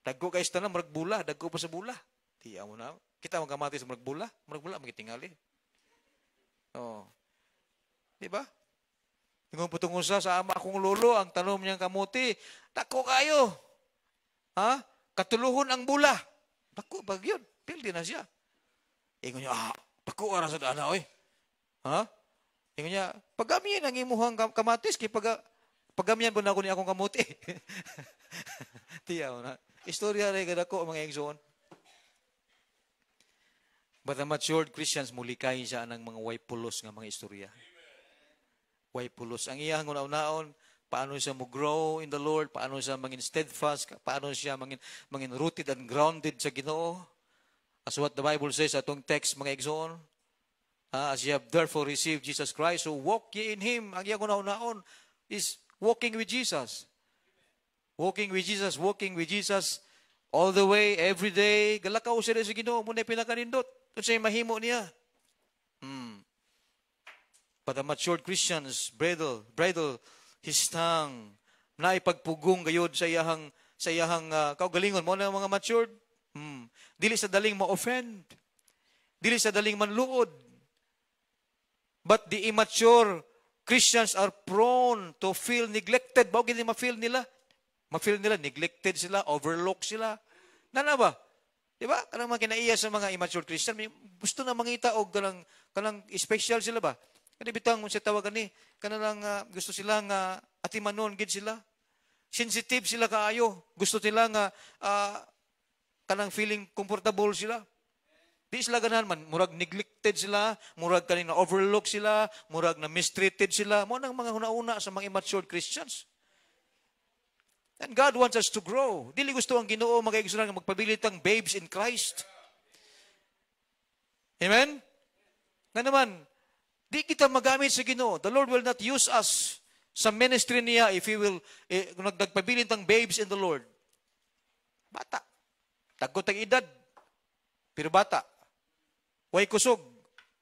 dagko kayo na, maragbula, dagko pa sa bula. Tiya mo na. Kita mo kamatis, maragbula, magitingali. Oh. Diba? Tingong putong usa sa ama akong lolo, ang tanom niyang kamuti, dako kayo. Katuluhon ang bula. Dako, pag yun, pildi na siya. Ingon niya, dako ara sa dana, oy. Ingon niya, pagamiyan ang imuhang kamatis, kay pagamiyan po na ako ni akong kamuti. Tiyaw na. Istorya rin kadako, mga igsoon. But the matured Christians, mulikay siya ng mga way pulos nga mga istorya. Way pulos. Ang iyang una-unaon, paano siya mag-grow in the Lord, paano siya maging steadfast, paano siya maging rooted and grounded sa Ginoo. As what the Bible says, atong text, mga igsoon, as ye have therefore received Jesus Christ, so walk ye in Him. Ang iyang una-unaon is walking with Jesus. Walking with Jesus, all the way, every day. Galakaw siya sa Ginoo, muna pinakanindot. Ito siya mahimo niya. But the matured Christians, bridle his tongue, na ipagpugong gayod sa iyahang kaugalingon mo na mga matured. Dili sa daling ma-offend. Dili sa daling manluod. But the immature Christians are prone to feel neglected. Bago hindi ma-feel nila? Ma-feel nila, neglected sila, overlooked sila. Nana ba? Diba? Kanang mga kinaiya sa mga immature Christian, gusto na mangita o kanang special sila ba? Kani bitang mo siya tawagan ni, kanang gusto sila nga atimanon gid sila. Sensitive sila kaayo. Gusto nila nga kanang feeling comfortable sila. Di sila ganahan man, murag neglected sila, murag kaning na overlook sila, murag na mistreated sila. Mo nang mga una-una sa mga immature Christians. And God wants us to grow. Dili gusto ang Ginoo magkaigsunan nga magpabilit ang babes in Christ. Amen? Na naman, di kita magamit sa Ginoo. The Lord will not use us sa ministry niya if He will nagpabilit ang babes in the Lord. Bata. Tagkot ang edad. Pero bata. Way kusog.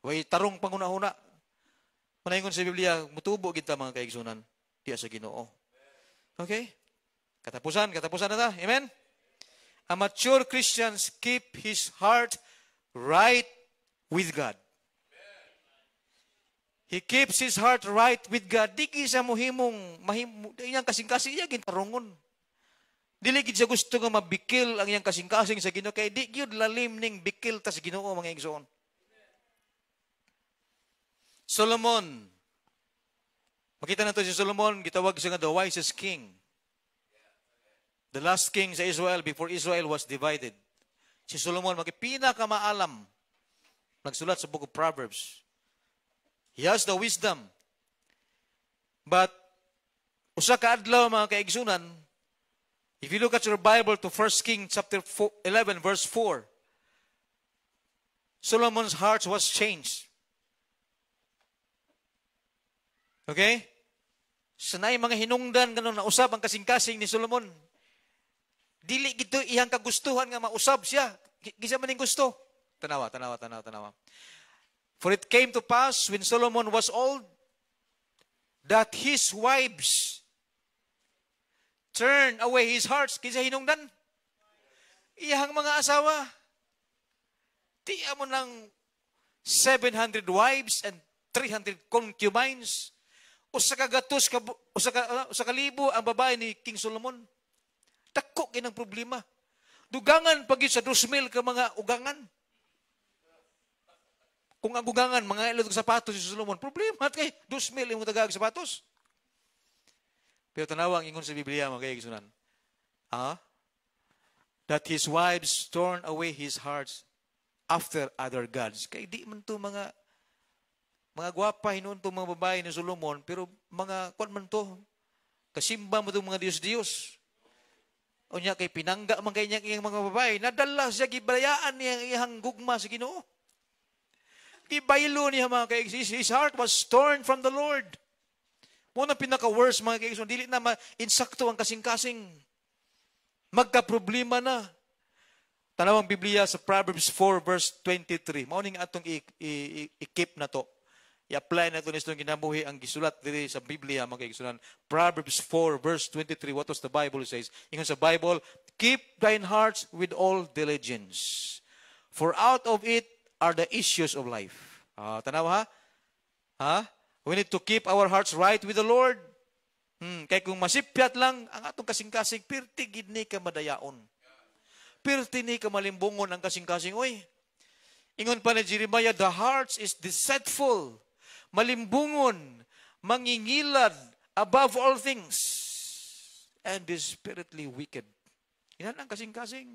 Way tarong panguna-una. Manaingon sa Biblia, mutubo kita mga kaigsunan. Diya sa Ginoo. Okay? Katapusan na ta. Amen? A mature Christians keep his heart right with God. He keeps his heart right with God. Di kisa mahimong iyang kasing-kasing iya gintarungon. Dili gid siya gusto nga mabikil ang iyang kasing-kasing sa Ginoo kay di gyud lalim ning bikil ta sa Ginoo mga igsoon. Solomon. Makita nato si Solomon, gitawag siya nga the wisest king. The last king sa Israel before Israel was divided. Si Solomon pinaka-maalam. Nagsulat sa book of Proverbs. He has the wisdom. But usa ka adlaw mga kaigsunan, if you look at your Bible to 1 King chapter 11 verse 4, Solomon's heart was changed. Okay? Sanay mga hinungdan ganun na usab ang kasing-kasing ni Solomon. Dili gito iyang kagustuhan nga mausab siya. Gisa man ning gusto. Tanawa. For it came to pass when Solomon was old that his wives turned away his hearts. Kinsa hinungdan? Iyang mga asawa. Tiya mo ng 700 wives and 300 concubines. Usa ka kalibo ang babae ni King Solomon. Dako kinang problema. Dugangan pag sa 2,000 ka mga ugangan. Kung ang ugangan, mga ilog sapatos si Solomon, problema at kay 2,000 yung tagag sapatos. Pero tanawang ingon sa Biblia, mga kaigsunan. That his wives torn away his hearts after other gods. Kay di man to mga gwapa hinuon to mga babae ni Solomon, pero mga kwan man to. Kasimba mo to mga Diyos-Diyos. O niya kay pinangga man kay iyang mga babae, nadala siya gibayaan niyang iyang gugma sa Ginoo. Gibaylo niya mga kaigsunan. His heart was torn from the Lord. Muna pinaka-worst mga kaigsunan, dili na insakto ang kasing-kasing. Magka-problema na. Tanawang Biblia sa Proverbs 4 verse 23. Mauning atong i-keep na to. I-apply na ito nitong kinabuhi ang gisulat diri sa Biblia, mga kaigsunan. Proverbs 4 verse 23. What does the Bible says? Ingon sa Bible, keep thine hearts with all diligence. For out of it are the issues of life. Tanawa ha? We need to keep our hearts right with the Lord. Kaya kung masipyat lang, ang atong kasing-kasing, pirti gid ni ka madayaon. Pirti ni ka malimbungon ang kasing-kasing. Uy, ingon pa ni Jeremiah, the heart is deceitful, malimbungon, mangingilad above all things, and desperately wicked. Yan ang kasing-kasing.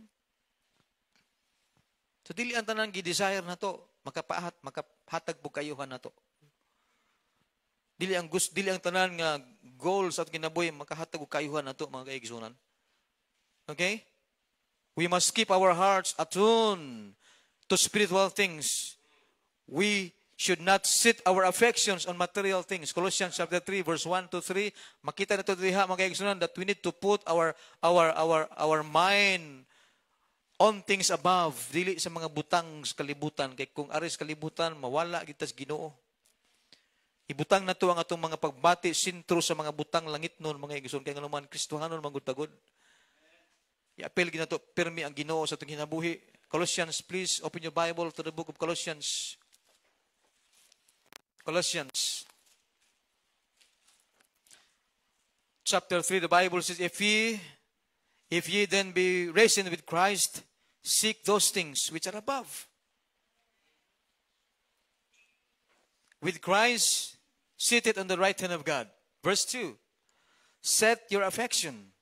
So, dili ang tanan gi-desire na to, makahatag po kayuhan na to. Dili ang tanan nga goal sa kinabuhi, makahatag og kayuhan na to, mga kaigsunan. Okay? We must keep our hearts attuned to spiritual things. We should not set our affections on material things. Colossians chapter 3 verse 1 to 3. Makita nato diha mga kaigsunan that we need to put our mind on things above, dili sa mga butang sa kalibutan. Kay kung aris kalibutan, mawala kita sa Ginoo. Ibutang na to ang atong mga pagbati sintro sa mga butang langit nun, mga igsoon. Kaya nga naman, Kristohanon, manggutagod. I-apel gina to, permi ang Ginoo sa itong hinabuhi. Colossians, please, open your Bible to the book of Colossians. Colossians. Chapter 3, the Bible says, If ye then be risen with Christ, seek those things which are above. With Christ seated on the right hand of God. Verse 2. Set your affection.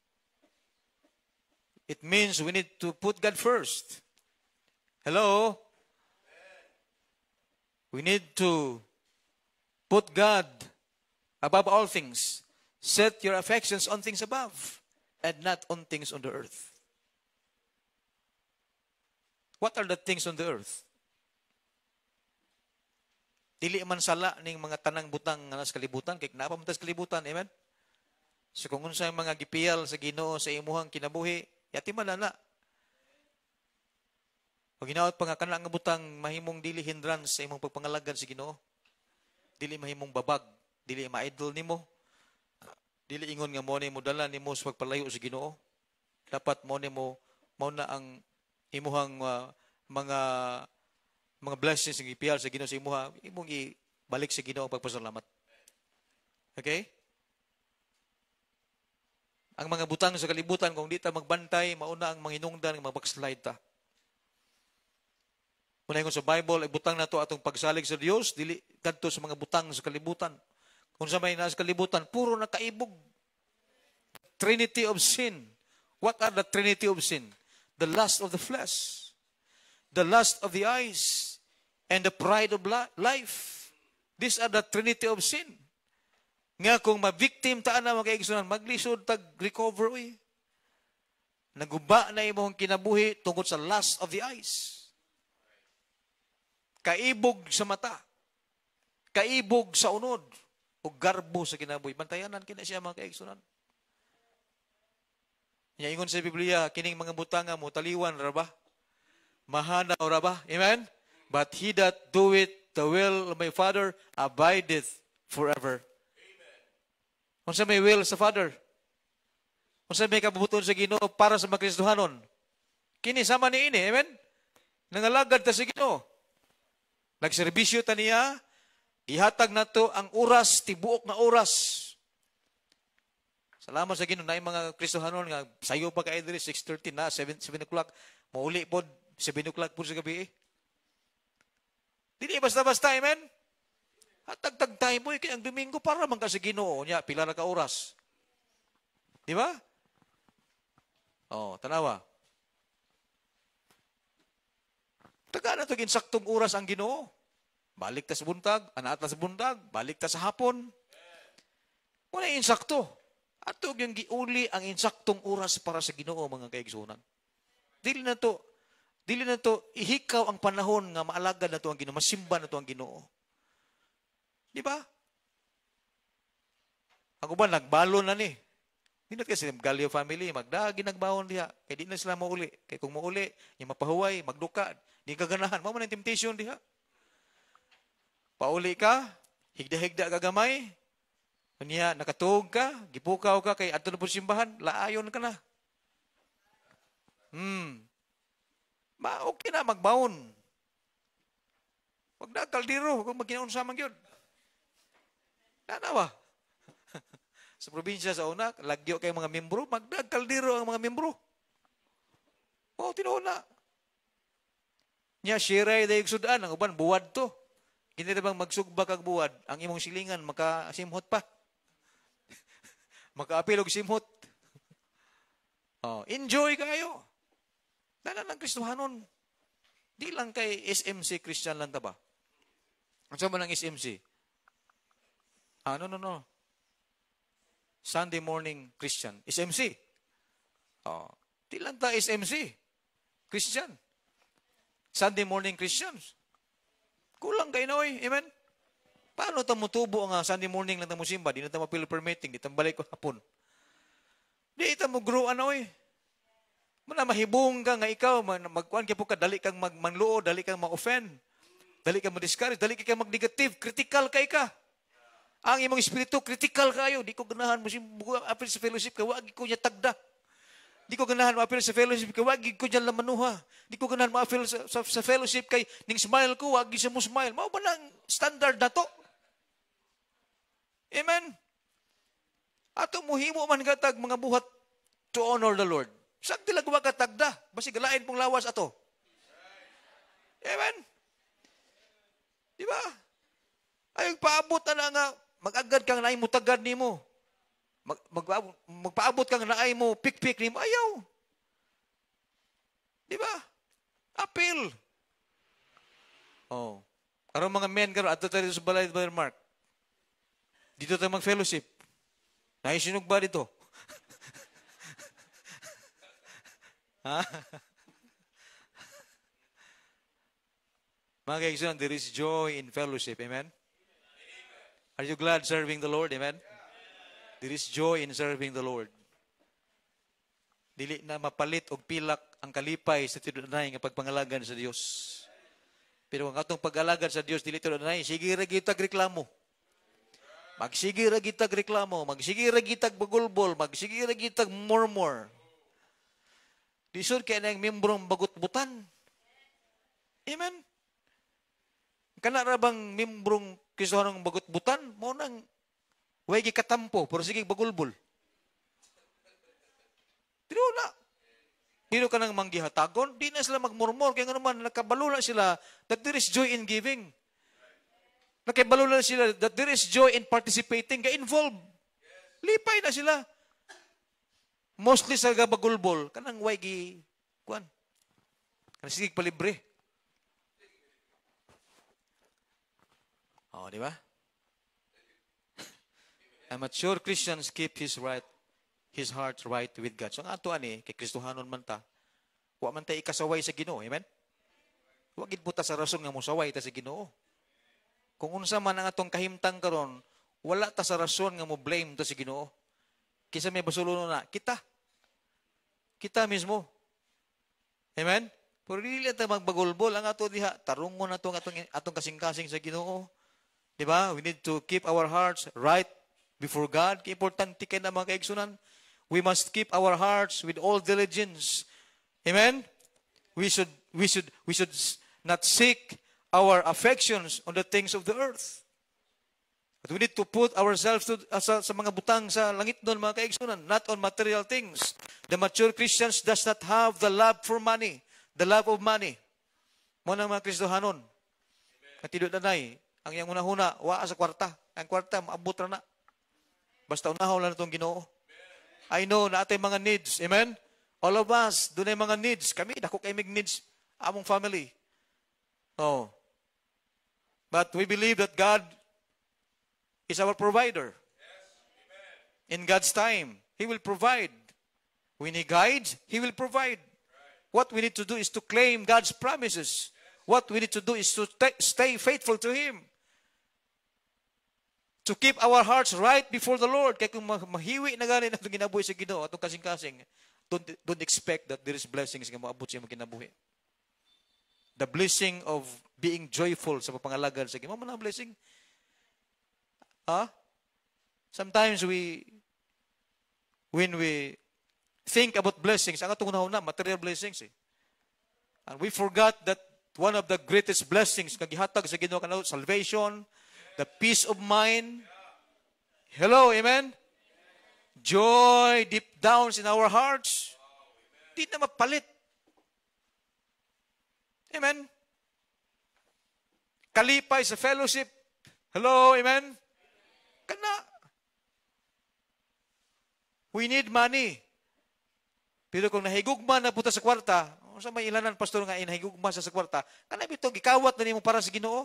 It means we need to put God first. Hello? We need to put God above all things. Set your affections on things above and not on things on the earth. What are the things on the earth? Dili man sala ning mga tanang butang nga nas kalibutan kay napa man tas kalibutan, amen. So kung unsa mga gipiyal sa Ginoo sa imuhang kinabuhi, yati man na. Pag ginaot pa nga kana nga butang mahimong dili hindrance sa imong pagpangalagad sa Ginoo. Dili mahimong babag, dili ma-idol nimo. Dili ingon nga mo ni mo dala nimo sa pagpalayo sa Ginoo. Dapat mo na ang imuhang mga blessings ng ipiyal sa Ginoo sa imuha, imong ibalik sa Ginoo ang pagpasalamat. Okay? Ang mga butang sa kalibutan, kung di ta magbantay, mauna ang manginungdan, mag-backslide ta. Muna yung sa Bible, ay butang na to atong pagsalig sa Diyos, dili kadto sa mga butang sa kalibutan. Kung sa may nasa kalibutan, puro nakaibog. Trinity of sin. What are the trinity of sin? The lust of the flesh, the lust of the eyes, and the pride of life. These are the trinity of sin. Nga kung ma-victim taan na mga kaigsunan, maglisod, tag-recover, naguba na imong kinabuhi tungkol sa lust of the eyes. kaibog sa mata, kaibog sa unod, o garbo sa kinabuhi. Bantayanan kina siya mga kaigsunan. Nya ingon sa Biblia, kining mga butanga mo, taliwan ra ba? Mahanaw ra ba? Amen? But he that doeth the will of my Father abideth forever. Unsa may will sa Father? Unsa may kabubuton sa Ginoo para sa mga Kristohanon? Kini sama ni ini, amen? Nangalagad ta sa Ginoo. Nagserbisyo ta niya, ihatag nato ang oras, tibuok na oras. Salamat sa Ginoo na mga Kristohanon nga sayo pa kay diri 6:30 na 7 o'clock, mauli pod 7 o'clock po sa gabi. Dili basta-basta, amen? Hatag-tag time mo kay ang Domingo para man ka sa Ginoo nya pila ra ka oras. Di ba? Oh, tanawa. Taga na to ginsaktong oras ang Ginoo. Balik ta sa buntag, ana ta sa buntag, balik ta sa hapon. Wala insakto. Ato yung giuli ang insaktong oras para sa Ginoo mga kaigsunan. Dili na to ihikaw ang panahon nga maalagad na to ang Ginoo, masimba na to ang Ginoo. Di ba? Ako ba nagbalo na ni? Di na kasi Galio family, magdagi nagbawon diha. Kaya di na sila mauli. Kaya kung mauli, yung mapahuway, magduka, di kaganahan. Mao man ang temptation diha. Pauli ka, higda-higda ka gamay, kanya nakatuog ka, gipukaw ka, kay ato na po simbahan, laayon ka na. Okay na, magbawon. Wag na, kaldiro, kung magkinaon sa yun. Nanawa. Sa probinsya sa una, lagyo kay mga membro, magdagkaldiro ang mga membro. Tinuon na. Nya, shiray dahil sudan, ang uban, buwad to. Hindi na bang magsugba kag buwad, ang imong silingan, makasimhot pa. Makaapilog simhot. Enjoy kayo. Dala ng Kristohanon. Di lang kay SMC Christian lang ta ba? Ano sa man ang SMC? No. Sunday morning Christian. SMC. Di lang ta SMC Christian. Sunday morning Christians. Kulang kayo na, oy. Amen? Paano ta mutubo nga Sunday morning lang ta mo simba? Di na ta mapil permitting. Di ta balik ko hapon. Di ta mo grow, oy. Muna mahibong ka nga ikaw, magkuhan ka po ka, dali kang manluo, dali kang ma-offend, dali kang ma-discourage, dali kang mag-negative, critical kay ka. Ang imong espiritu, critical kayo. Di ko ganahan mo apil sa fellowship ka, wag ko niya tagda. Di ko ganahan ma-apil sa fellowship kay wag ko niya lamanuha. Di ko ganahan ma-apil sa fellowship kay ning smile ko, wag siya mo smile. Mao ba nang standard na to? Amen? Ato muhimo man katag mga buhat to honor the Lord. Saan tilagwa katagda? Basi galain pong lawas ato. Amen? Di ba? Ay, paabot na nga, mag-agad kang naay mo tagad ni mo. Magpaabot kang naay mo, pik-pik ni mo, ayaw. Di ba? Appeal. Karong mga men, ato tayo sa balay, Brother Mark. Dito tayo mag-fellowship. Naisinog ba dito? Ha? Mga kaibigan, there is joy in fellowship. Amen? Are you glad serving the Lord? Amen? There is joy in serving the Lord. Dili na mapalit og pilak ang kalipay sa tidunay nga pagpangalagan sa Dios. Pero ang atong pag-alagad sa Dios dili tidunay, sige ra gitag reklamo. Magsige ra gitag reklamo, magsige ra gitag bagulbol, magsige ra gitag murmur. Disod kay nang membrong bagut-butan. Amen. Kana ra bang membrong Kristohanong bagut-butan mo nang way gikatampo, pero sige bagulbol. Dino na. Dino ka nang manggihatagon, di na sila magmurmur, kaya nga naman nakabalo na sila that there is joy in giving. Nakabalo na sila that there is joy in participating, ka-involve. Lipay na sila. Mostly sa bagulbol, kanang way gi, kuan. Kanang sige palibre. Di ba? A mature Christians keep his heart right with God. So ang ato ani kay Kristohanon man ta, wa man ta ikasaway sa Ginoo, amen? Wa gid buta sa rason nga mosaway ta sa Ginoo. Kung unsa man ang atong kahimtang karon, wala ta sa rason nga mo blame ta sa Ginoo. Kisa may basulo na kita. Kita mismo. Amen? Pero dili ta magbagulbol ang ato diha. Tarungon atong kasing-kasing sa Ginoo. Di ba? We need to keep our hearts right before God. Importante kay na mga kaigsunan. We must keep our hearts with all diligence. Amen? We should not seek our affections on the things of the earth. But we need to put ourselves sa mga butang sa langit doon, mga kaigsunan, not on material things. The mature Christians does not have the love for money, the love of money. Muna mga Kristohanon. Katidot na nay, ang iyang unahuna, waa sa kwarta. Ang kwarta, maabot na. Basta unahaw lang itong Ginoo. I know na atay mga needs. Amen? All of us, doon ay mga needs. Kami, dako kay mig needs, among family. Oh. But we believe that God is our provider. In God's time, He will provide. When He guides, He will provide. What we need to do is to claim God's promises. What we need to do is to stay faithful to Him. To keep our hearts right before the Lord. Kaya kung mahiwi na ganin atong ginabuhi sa Ginoo, atong kasing-kasing, don't expect that there is blessings nga maabot sa imong kinabuhi. The blessing of being joyful sa papangalagad sa Ginoo. Mao man ang blessing. Sometimes when we think about blessings, ang atong unahuna, material blessings. And we forgot that one of the greatest blessings nga gihatag sa Ginoo kanang salvation, the peace of mind. Hello, amen? Joy deep down in our hearts. Di na mapalit. Amen? Kalipay sa fellowship. Hello, amen? Kana. We need money. Pero kung nahigugma na puta sa kwarta, sa may ilanan, pastor nga, nahigugma sa kwarta, kana bito, gikawat na nimo para sa Ginoo.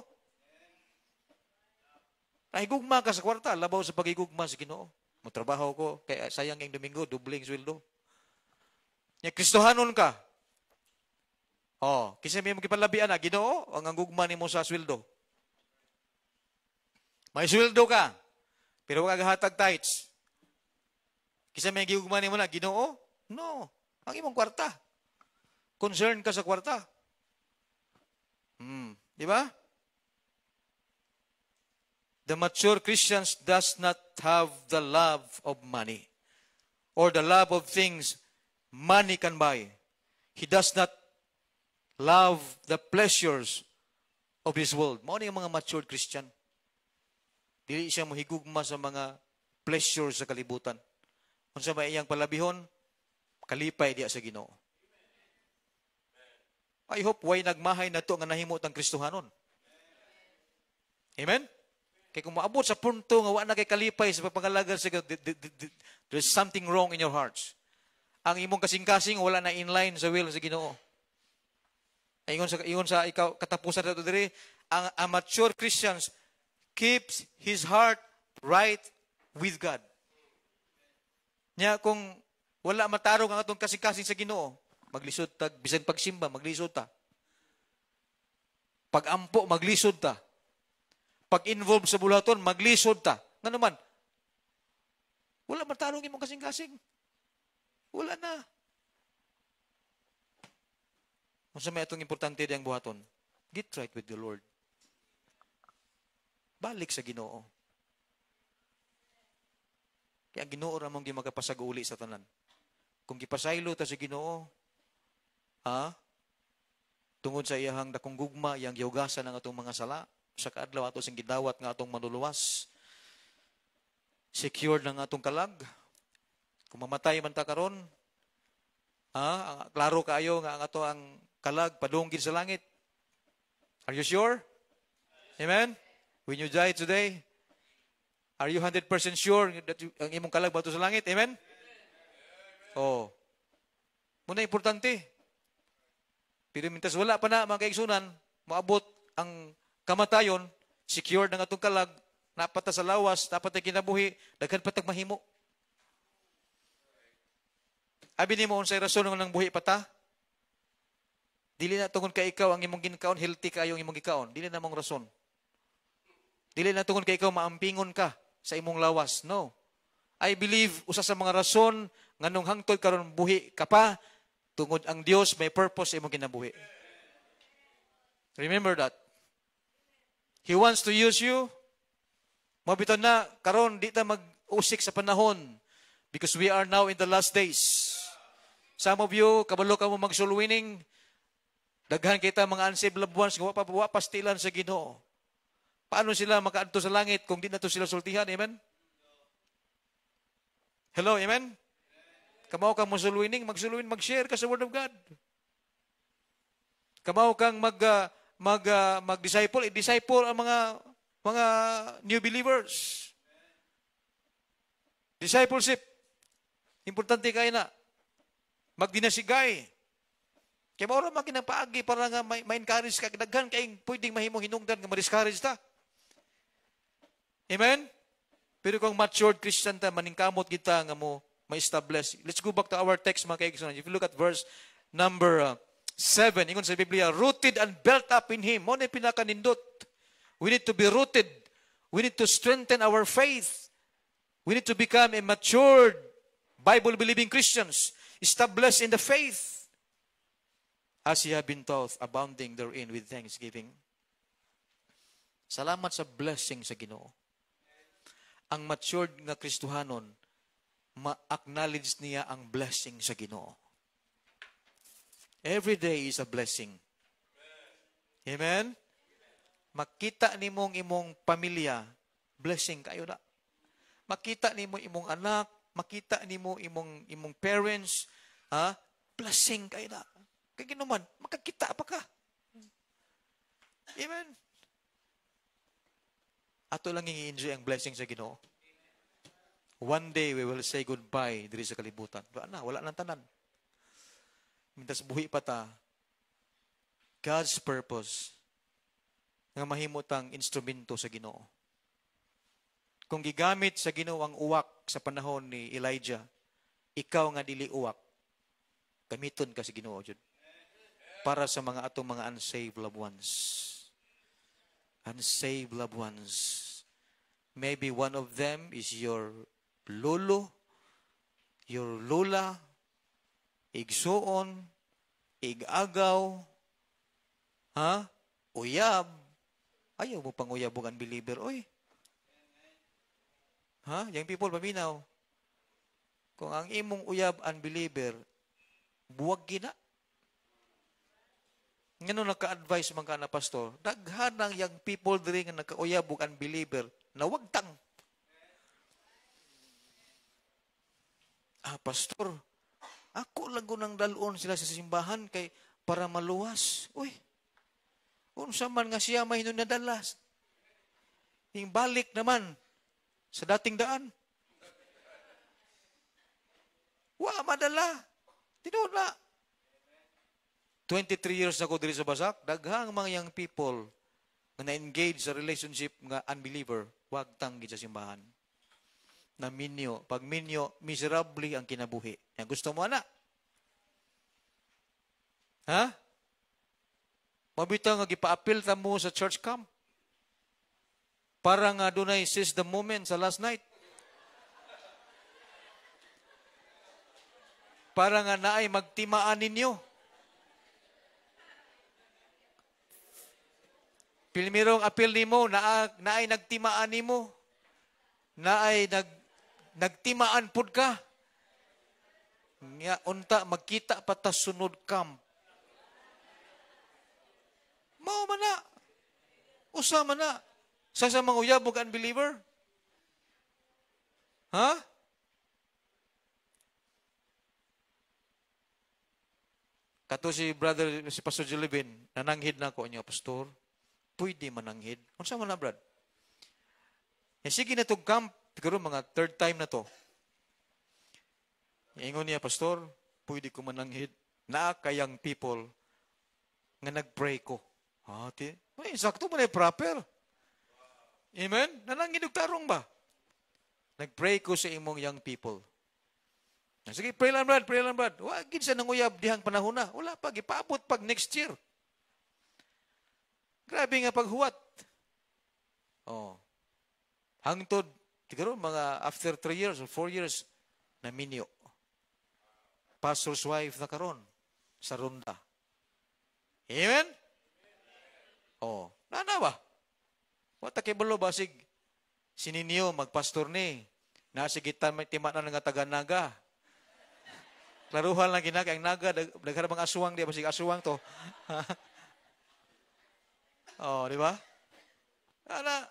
Nahigugma ka sa kwarta, labaw sa pagigugma sa Ginoo. Matrabaho ko, kaya sayang yung Domingo, dubling sweldo. Nya Kristohanon ka. Kasi may magipalabian na, Ginoo, ang gugma nimo sa sweldo. May sweldo ka, pero wag gahatag tithes. Kasi may gigugma nimo na, Ginoo? No, ang imong kwarta. Concern ka sa kwarta. Di ba? The mature Christians does not have the love of money or the love of things money can buy. He does not love the pleasures of this world. Mao ni ang mga matured Christian. Dili siya mohigugma sa mga pleasures sa kalibutan. Unsa may iyang palabihon, kalipay diya sa Ginoo. I hope way nagmahay na to nga nahimot ang Kristohanon. Amen? Kaya kung maabot sa punto nga wala na kay kalipay sa pagpangalaga sa there's something wrong in your hearts. Ang imong kasing-kasing wala na in line sa will sa Ginoo. Ingon sa ikaw katapusan nato diri, ang mature Christians keeps his heart right with God. Nya kung wala matarong ang atong kasing-kasing sa Ginoo, maglisod ta, bisan pagsimba maglisod ta. Pag-ampo maglisod ta. Pag-involve sa bulaton, maglisod ta. Nga naman, wala matarong imong kasing-kasing. Wala na. Kung sa may itong importante diyang buhaton, get right with the Lord. Balik sa Ginoo. Kaya ang Ginoo ramang di magkapasag-uli sa tanan. Kung gipasaylo ta sa Ginoo, tungod sa iyahang dakong gugma, iyang gihugasan ng atong mga sala, sa kaadlaw ato sing gidawat nga atong manuluwas, secured ng atong kalag. Kung mamatay man ta karon, klaro kaayo nga ang ato ang kalag padunggid sa langit. Are you sure? Amen? When you die today, are you 100% sure that ang imong kalag bato sa langit? Amen? Muna importante. Pero mintas wala pa na mga kaigsunan, maabot ang kamatayon, secured ng atong kalag, napata sa lawas, dapat ay kinabuhi, daghan patag mahimo. Abi ni mo unsay rason ng buhi pata? Dili na tungod kay ikaw ang imong ginkaon, healthy kayo ang imong gikaon. Dili na mong rason. Dili na tungod kay ikaw maampingon ka sa imong lawas. No. I believe usa sa mga rason nganong hangtod karon buhi ka pa tungod ang Dios may purpose sa imong kinabuhi. Remember that. He wants to use you. Mabiton na karon di ta mag-usik sa panahon because we are now in the last days. Some of you kabalo ka mo mag-soul winning. Daghan kita mga unsaved loved ones nga wa pastilan sa Ginoo. Paano sila makaadto sa langit kung di na to sila sultihan? Amen? Hello, amen? Kamaw kang mag-soul winning, mag-share ka sa Word of God. Kamaw kang mag-disciple, i-disciple ang mga new believers. Discipleship. Importante kayo na. Magdinasigay. Kaya maura magkinapaagi para nga ma-encourage ka. Daghan kayong pwedeng mahimong hinungdan nga ma-discourage ta. Amen? Pero kung matured Christian ta, maningkamot kita nga mo ma-establish. Let's go back to our text, mga kaibigan. If you look at verse number 7, ingon sa Biblia, rooted and built up in Him. Mo na pinakanindot. We need to be rooted. We need to strengthen our faith. We need to become a matured, Bible-believing Christians, established in the faith, as ye have been taught, abounding therein with thanksgiving. Salamat sa blessing sa Ginoo. Ang matured nga Kristohanon, ma-acknowledge niya ang blessing sa Ginoo. Every day is a blessing. Amen? Makita nimong imong pamilya, blessing kayo na. Makita nimo imong anak, makita nimo imong parents, blessing kayo na. Kaya naman, makakita pa ka. Amen? Ato lang i-enjoy ang blessing sa Ginoo. One day, we will say goodbye diri sa kalibutan. Wala nang tanan. Mintas buhi pa ta, God's purpose nga mahimutang instrumento sa Ginoo. Kung gigamit sa Ginoo ang uwak sa panahon ni Elijah, ikaw nga dili uwak, gamiton ka sa Ginoo jud. Para sa mga atong mga unsaved loved ones. Unsaved loved ones. Maybe one of them is your lolo, your lola, igsuon, igagaw, uyab. Ayaw mo pang uyab ang unbeliever. Oy. Young people, paminaw. Kung ang imong uyab unbeliever, buwag gina. Ngano naka-advise man ka na pastor, daghan ng young people diri nga nagkauyab og unbeliever, na wagtang. Pastor, ako lang ko nang dalon sila sa simbahan kay para maluwas. Uy, unsa man nga siya may nadalas. Yung balik naman sa dating daan. Wa madala. Tinuod na. 23 years ako diri sa Basak, daghang mga young people nga na-engage sa relationship nga unbeliever, wag tanggi sa simbahan. Na minyo, pag minyo, miserably ang kinabuhi. Yan gusto mo, anak? Mabitaw nga gipa-appeal ta mo sa church camp. Para nga dunay seize the moment sa last night. Para nga naay magtimaan ninyo. Pilmirong apil nimo, naay nagtimaan nimo. Naay nagtimaan pud ka. Nga unta magkita pa ta sunod camp. Mao man na. Usa man na. Sa mga uyab ug unbeliever? Kato si Pastor Julibin, nananghid na ko niya, Pastor. Pwede mananghid. Unsa man na, brad? Sige na itong camp, siguro mga third time na to. Ingon niya, Pastor, pwede ko mananghid. Naa kayang people nga nag-pray ko. Sakto mo na proper. Amen? Nananghid og tarong ba? Nag-pray ko sa imong young people. Sige, pray lang brad, pray lang brad. Wa gid sa nanguyab dihang panahon na. Wala pa gipaabot pag next year. Grabe nga paghuwat. Oh. Hangtod siguro mga after 3 years or 4 years na minyo. Pastor's wife na karon sa Ronda. Amen? Oh, nana ba? Wata kay balo basig sininyo magpastor ni. Nasigitan may timanan nga taga-naga. Klaruhan lang ginag ang naga dagharang aswang di basig aswang to. Oh, di ba? Ana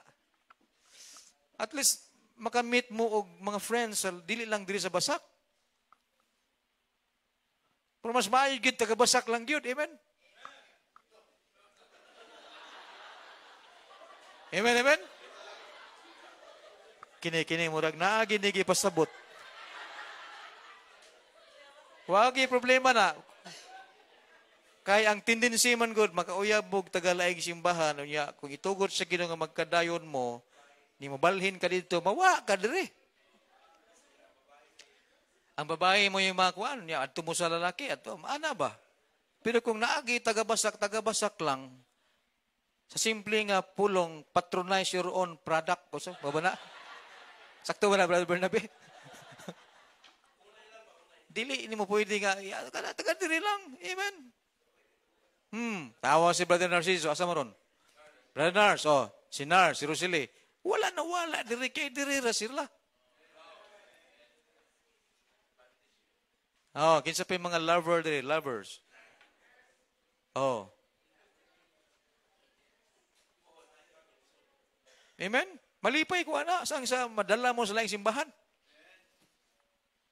at least makamit mo og mga friends dili lang diri sa basak. Pero mas maayo gid taga basak lang gyud, amen. Amen, amen? Kini murag naa ginigi pasabot. Wagi problema na. Kay ang tendency man good makauyabog tagalaig simbahan unya kung itugot sa Ginoo nga magkadayon mo ni mabalhin ka dito mawa ka diri. Ang babae mo yung mga kuan niya adto mo sa lalaki adto ana ba? Pero kung naagi tagabasak lang sa simple nga pulong patronize your own product ko so baba na. Sakto ba na Brother Bernabe? Dili ni mo pwede nga taga diri lang. Amen. Tawa si Brother Narciso asa mo ron? Brother Nars, si Nars, si Rosely. Wala diri kay diri ra sila. Kinsa pa yung mga lover diri, lovers. Amen? Malipay ko ana sang sa madala mo sa laing simbahan.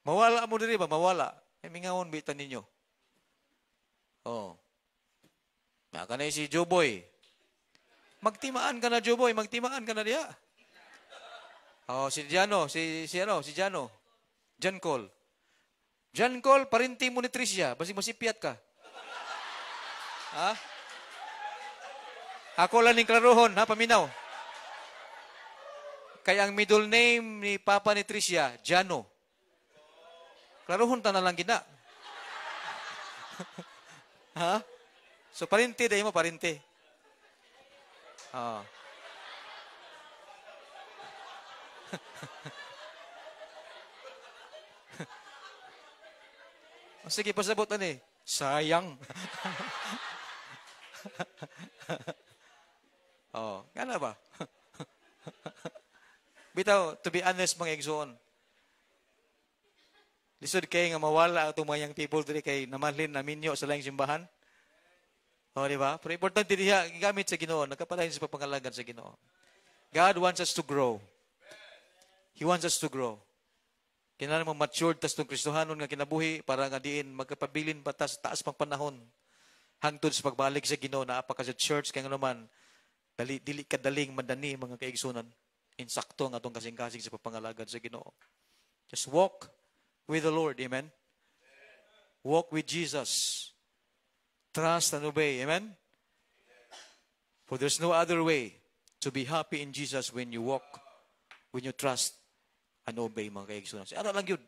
Mawala mo diri ba? Mawala. Mingawon bitan ninyo. Kanay si Joboy. Magtimaan ka na Joboy, magtimaan ka na diha. Si Jano, si Jano. Jan Cole. Jan Cole, parinti mo ni Tricia, basi masipiat ka. Ha? Ako lang ning klarohon, ha, paminaw. Kaya ang middle name ni Papa ni Tricia, Jano. Klarohon ta na lang gina. Ha? So, parinti, dahil mo, parinti. Sige, pasabot na sayang. Gana ba? Bitaw, to be honest, mga igsoon, lisod kay nga mawala itong mga young people diri kay namalhin na minyo sa laing simbahan. Di ba? Pero importante diha, gigamit sa Ginoo, nagkapalain sa pagpangalagan sa Ginoo. God wants us to grow. He wants us to grow. Kinahanglan mo matured tas tong Kristohanon nga kinabuhi para nga diin magkapabilin pa taas pang panahon hangtod sa pagbalik sa Ginoo na apa ka sa church kay naman dili kadaling madani mga kaigsunan insakto nga atong kasing-kasing sa pagpangalagan sa Ginoo. Just walk with the Lord, amen. Walk with Jesus. Trust and obey, amen. For there's no other way to be happy in Jesus when you walk, when you trust and obey, mga kaigsunan. Ano lang yun?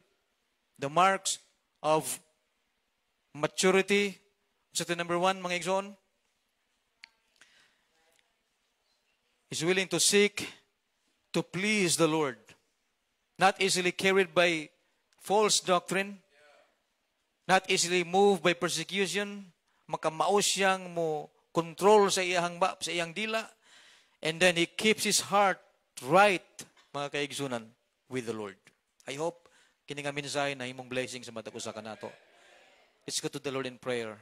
The marks of maturity. So number 1, mga kaigsunan, is willing to seek to please the Lord. Not easily carried by false doctrine. Not easily moved by persecution. Makamaos siyang mo control sa iyang dila. And then he keeps his heart right, mga kaigsunan, with the Lord. I hope kini nga mensahe na imong blessing sa matag usa kanato. Let's go to the Lord in prayer.